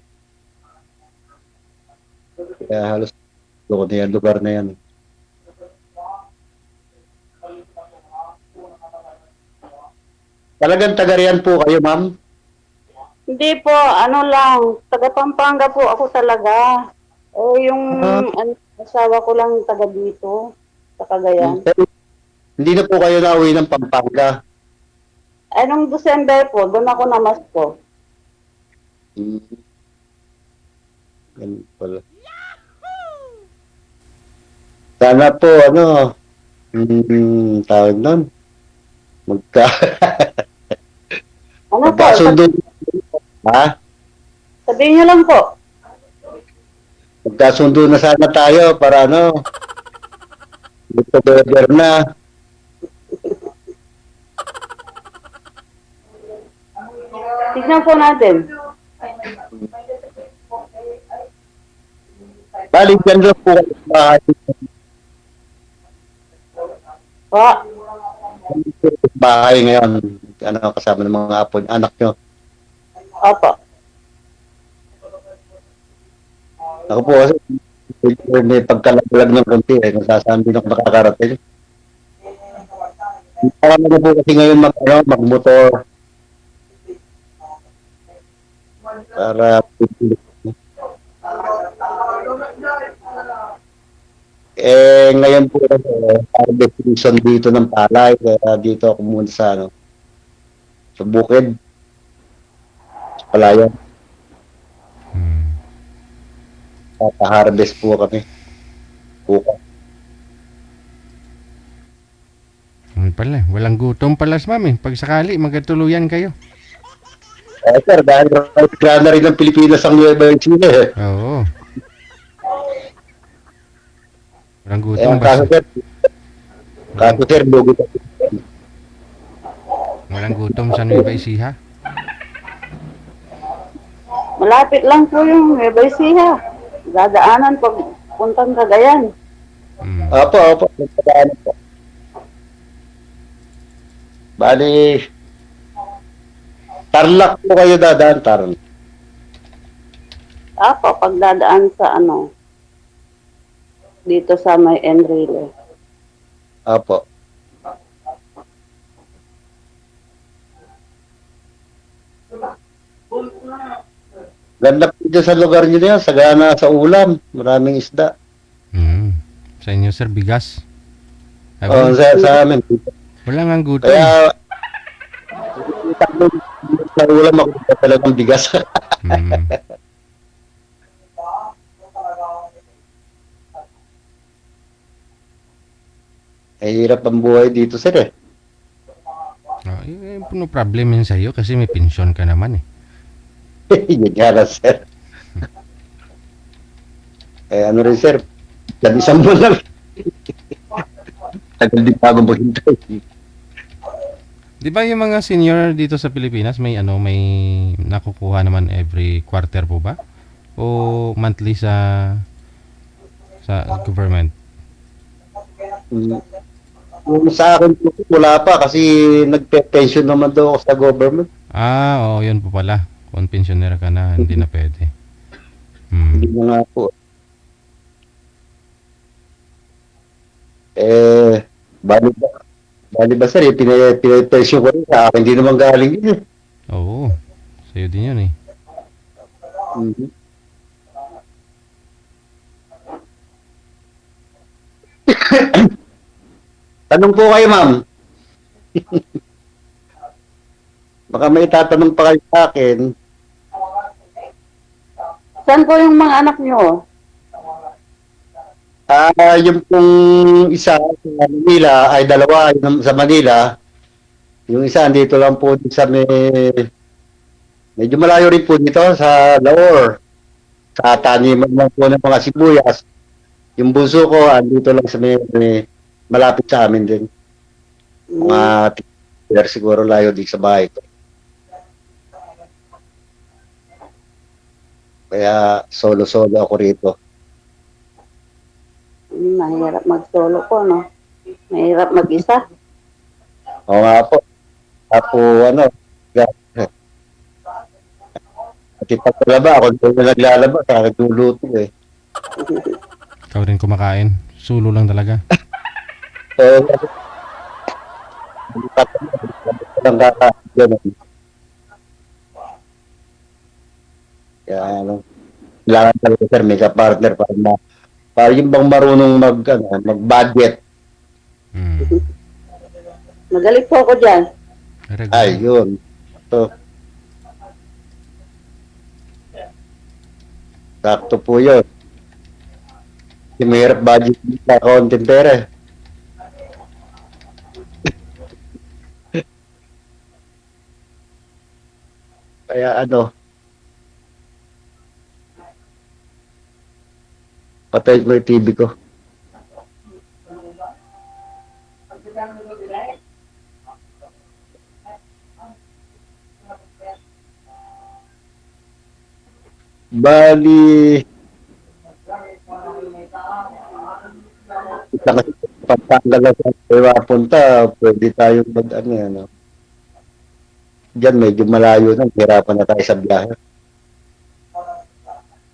Kaya halos doon na yan, lugar na yan. Talagang taga riyan po kayo, ma'am? Hindi po, ano lang, taga Pampanga po ako talaga. Yung asawa ko lang taga dito, sa Cagayan. Hindi na po kayo nauwi ng Pampanga. Nung December po, doon ako namasko. Ganun pala. Sana po, tawag nun, Ano po? magkasundo. Ha? Sabihin niyo lang po. Magkasundo na sana tayo para together na. Tignan po natin. Balik dyan lang po kayo sa bahay. Bahay ngayon. Kasama ng mga apo, anak nyo. Opo. Ako po kasi may pagkalaglag ng konti eh. Nasasambi na makakarating. Parang na po kasi ngayon magmotor. Para ngayon po harvest season dito ng palay, kaya dito ako muna sa sa bukid, sa palayan. Harvest po kami bukas. Pala, walang gutom pala ma'am pag sakali magkatuluyan kayo. Sir, dahil na rin ng Pilipinas ang Nueva Ecija eh. Oo. Walang gutom ba? Kaso sir, lugo ka. Walang gutom sa Nueva Ecija? Malapit lang po yung Nueva Ecija. Dadaanan pag puntang Cagayan. Opo. Dadaanan po. Bali, Tarlac po kayo dadaan, Tarlac. Apo, pagdadaan sa dito sa may Enrile. Opo. Ganda po dyan sa lugar nyo na yan, sagana sa ulam, maraming isda. Sa inyo sir, bigas? Oo, sa amin. Wala nga gutom. Kaya, sa ulam ako talagang bigas. Ay, hirap ang buhay dito, sir eh. No problem yun sa'yo kasi may pensyon ka naman eh. Yan nga lang, sir. Ano rin, sir? Isang buwan lang. Tagal din pa akong maghintay. Di ba yung mga senior dito sa Pilipinas may may nakukuha naman every quarter po ba? O monthly sa government? Sa akin po, wala pa kasi nagpe-pension naman daw ako sa government. Oo, yun po pala. Kung pensioner ka na, hindi na pwede. Hindi na nga po. Bali ba sir, pinay-pension ko rin sa akin, hindi naman galing yun. Oo, sa'yo din yun eh. Tanong po kayo, ma'am. Baka may tatanong pa kayo sa akin. Saan po yung mga anak nyo? Yung pong isa sa Manila ay dalawa yung sa Manila. Yung isa andito lang po sa may Medyo malayo rin po dito sa Laor. Sa taniman lang po ng mga sibuyas. Yung bunso ko, andito lang sa malapit sa amin din. Mga years siguro layo din sa bahay ko. Kaya solo-solo ako rito. Mahirap mag-solo po, no? Mahirap mag-isa. Oo nga po. Ako, at ipagkalaba, ako doon na naglalaba, sa akin luluto eh. Ikaw rin kumakain. Sulo lang talaga. So, lang kakain. Kaya kailangan talaga sir, may ka-partner para yung bang marunong mag-budget. Magaling po ako dyan. Ay, yun. So, sakto po yun. Kasi mahirap budget sa konting pera. Kaya patay ko yung TV ko. Bali, pagtanggal na sa punta, pwede tayong Diyan medyo malayo na, hirapan na tayo sa biyahe.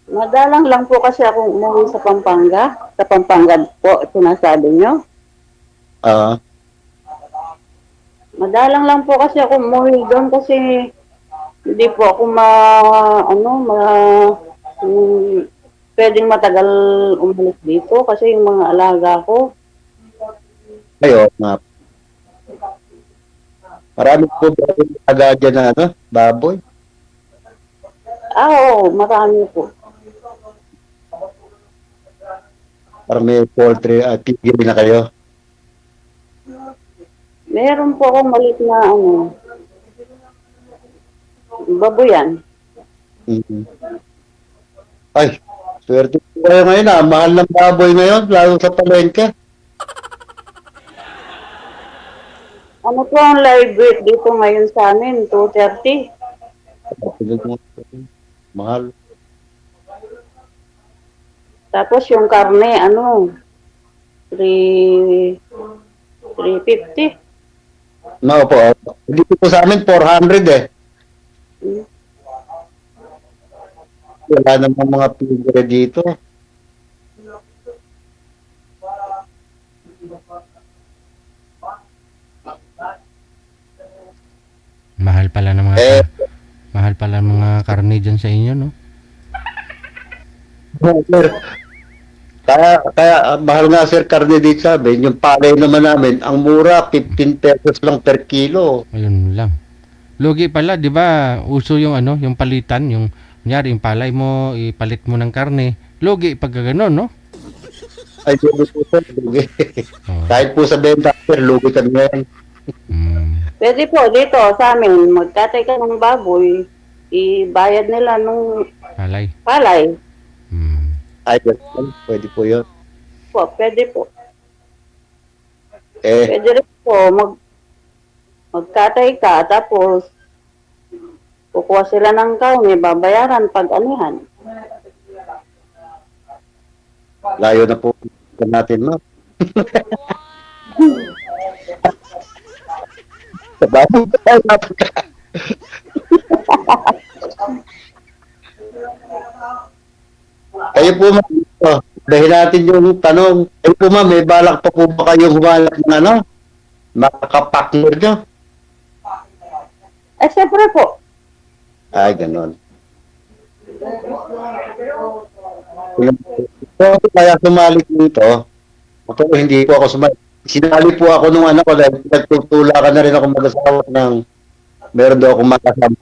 Madalang lang po kasi ako umuwi sa Pampanga. Sa Pampanga po, sinasabi nyo. Madalang lang po kasi ako umuwi doon kasi hindi po ako pwedeng matagal umalis dito kasi yung mga alaga ko. Ayo, nga. Marami po ba yung alaga dyan na baboy? Oo, marami po. Para may poultry at tigil na kayo. Meron po akong malit na baboyan. Ay, swerte po kayo ngayon mahal ng baboy ngayon, lalo sa palengke. Ano po ang live weight dito ngayon sa amin? 230. Mahal. Tapos yung karne, 350. No po. Dito po sa amin, 400 eh. Wala namang mga pigre dito. Mahal pala ng mga karne dyan sa inyo, no? Sir, kaya mahal nga sir karne dito sa amin. Yung palay naman namin, ang mura, 15 pesos lang per kilo. Ayun lang. Lugi pala, di ba? Uso yung yung palitan, yung kunyari, yung palay mo, ipalit mo ng karne. Lugi pag gano'n, no? Ay, lugi po sir, lugi. Kahit po sa benta, sir, lugi kami ngayon. Pwede po dito sa amin, magkatay ka ng baboy, ibayad nila nung palay. Ay, pwede po yun. Pwede po. Pwede rin po, magkatay ka, tapos kukuha sila ng kaune, babayaran pag anihan. Layo na po natin, no? Sabado kayo po ma'am, dahil natin yung tanong, kayo po ma'am, may balak pa po ba kayong humalap ng makakapartner nyo? Siyempre po. Ay, ganon. Kaya sumali dito, pero hindi po ako sumali. Sinali po ako nung anak ko dahil nagtutula ka na rin ako mag-asawa ng meron daw akong makasama.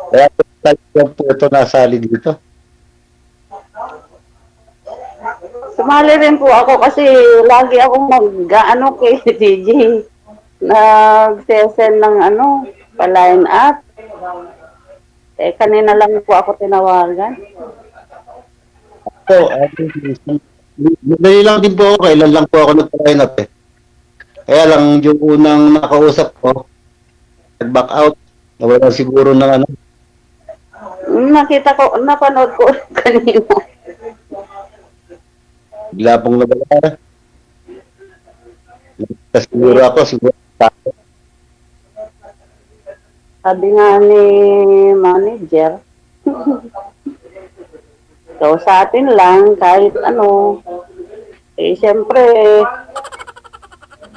Kaya po ito nasali dito. Sumali rin po ako kasi lagi akong kay DJ. Nag-session ng Pa-line up. Kanina lang po ako tinawagan. So, madali lang din po ako. Kailan lang po ako nag-line up eh. Kaya lang yung unang nakausap ko, nag-back out. Nawala siguro ng ano. Nakita ko, napanood ko kanina. Bigla pong nawala. Siguro ako, siguro ako. Sabi nga ni manager, so sa atin lang, kahit ano, siyempre,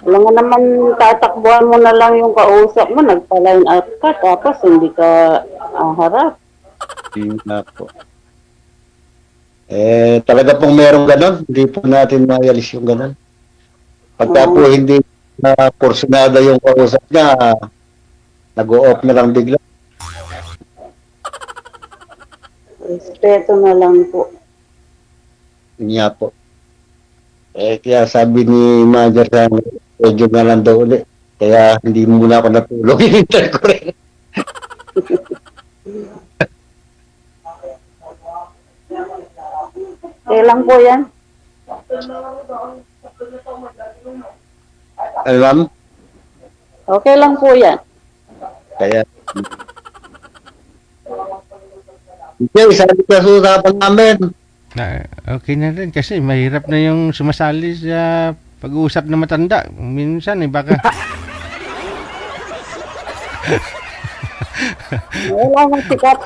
alam mo naman, tatakbuhan mo na lang yung kausap mo, nagpa-line up ka, tapos hindi ka harap. Yun nga po. Talaga pong merong ganon, hindi po natin mayalis yung ganon. Pagka po hindi na porsyonada yung kausap niya, nag-o-off na lang bigla. Respeto na lang po. Yun nga po. Kaya sabi ni manager sa medyo na lang daw ulit. Kaya hindi muna ako natulog. Hinintay ko rin. Kailan po yan? Alam? Okay lang po yan. Kaya hindi, sabi ka sa usapan namin. Okay na rin kasi mahirap na yung sumasali sa pag-uusap na matanda. Minsan baka Wala nang sikat.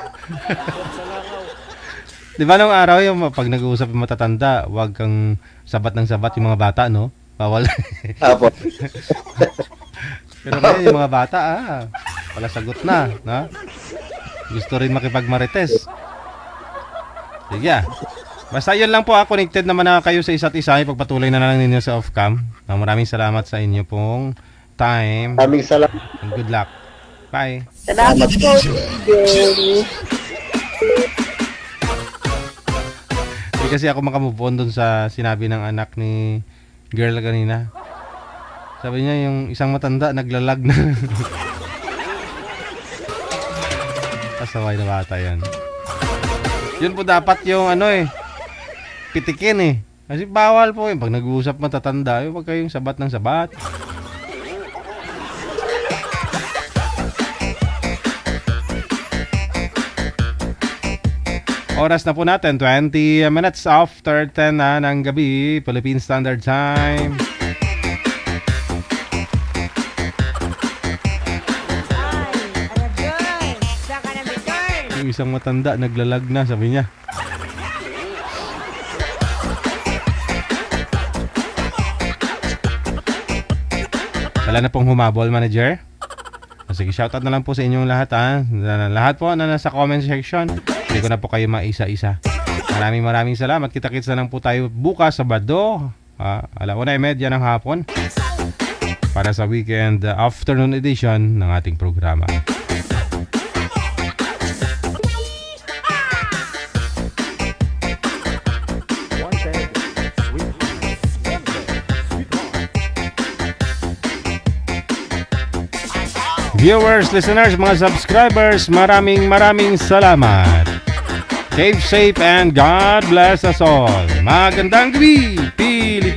Di ba nung araw yung pag nag-uusap yung matatanda, wag kang sabat ng sabat yung mga bata, no? Bawal. Apo. Pero ngayon yung mga bata, wala sagot na, no? Gusto rin makipagmarites. Sige. Basta yun lang po, connected naman na kayo sa isa't isa. Ipagpatuloy na lang ninyo sa off-cam. Maraming salamat sa inyo pong time. Maraming salamat. And good luck. Bye. Salamat po. Hindi kasi ako makamove on dun sa sinabi ng anak ni girl kanina. Sabi niya yung isang matanda naglalag na. Pasaway na bata yan. Yun po dapat yung pitikin Kasi bawal po pag nag-uusap matatanda, huwag kayong sabat ng sabat. Oras na po natin, 20 minutes after 10 na ng gabi, Philippine Standard Time. Yung isang matanda, naglalag na, sabi niya. Wala na pong humabol, manager? Sige, shoutout na lang po sa inyong lahat, lahat po na nasa comment section. Hindi ko na po kayo maisa-isa. Maraming salamat. Kita-kits na lang po tayo bukas Sabado, 1:30 ng hapon, para sa weekend afternoon edition ng ating programa. Viewers, listeners, mga subscribers, maraming salamat. Stay safe and God bless us all. Magandang gabi, Pilipinas!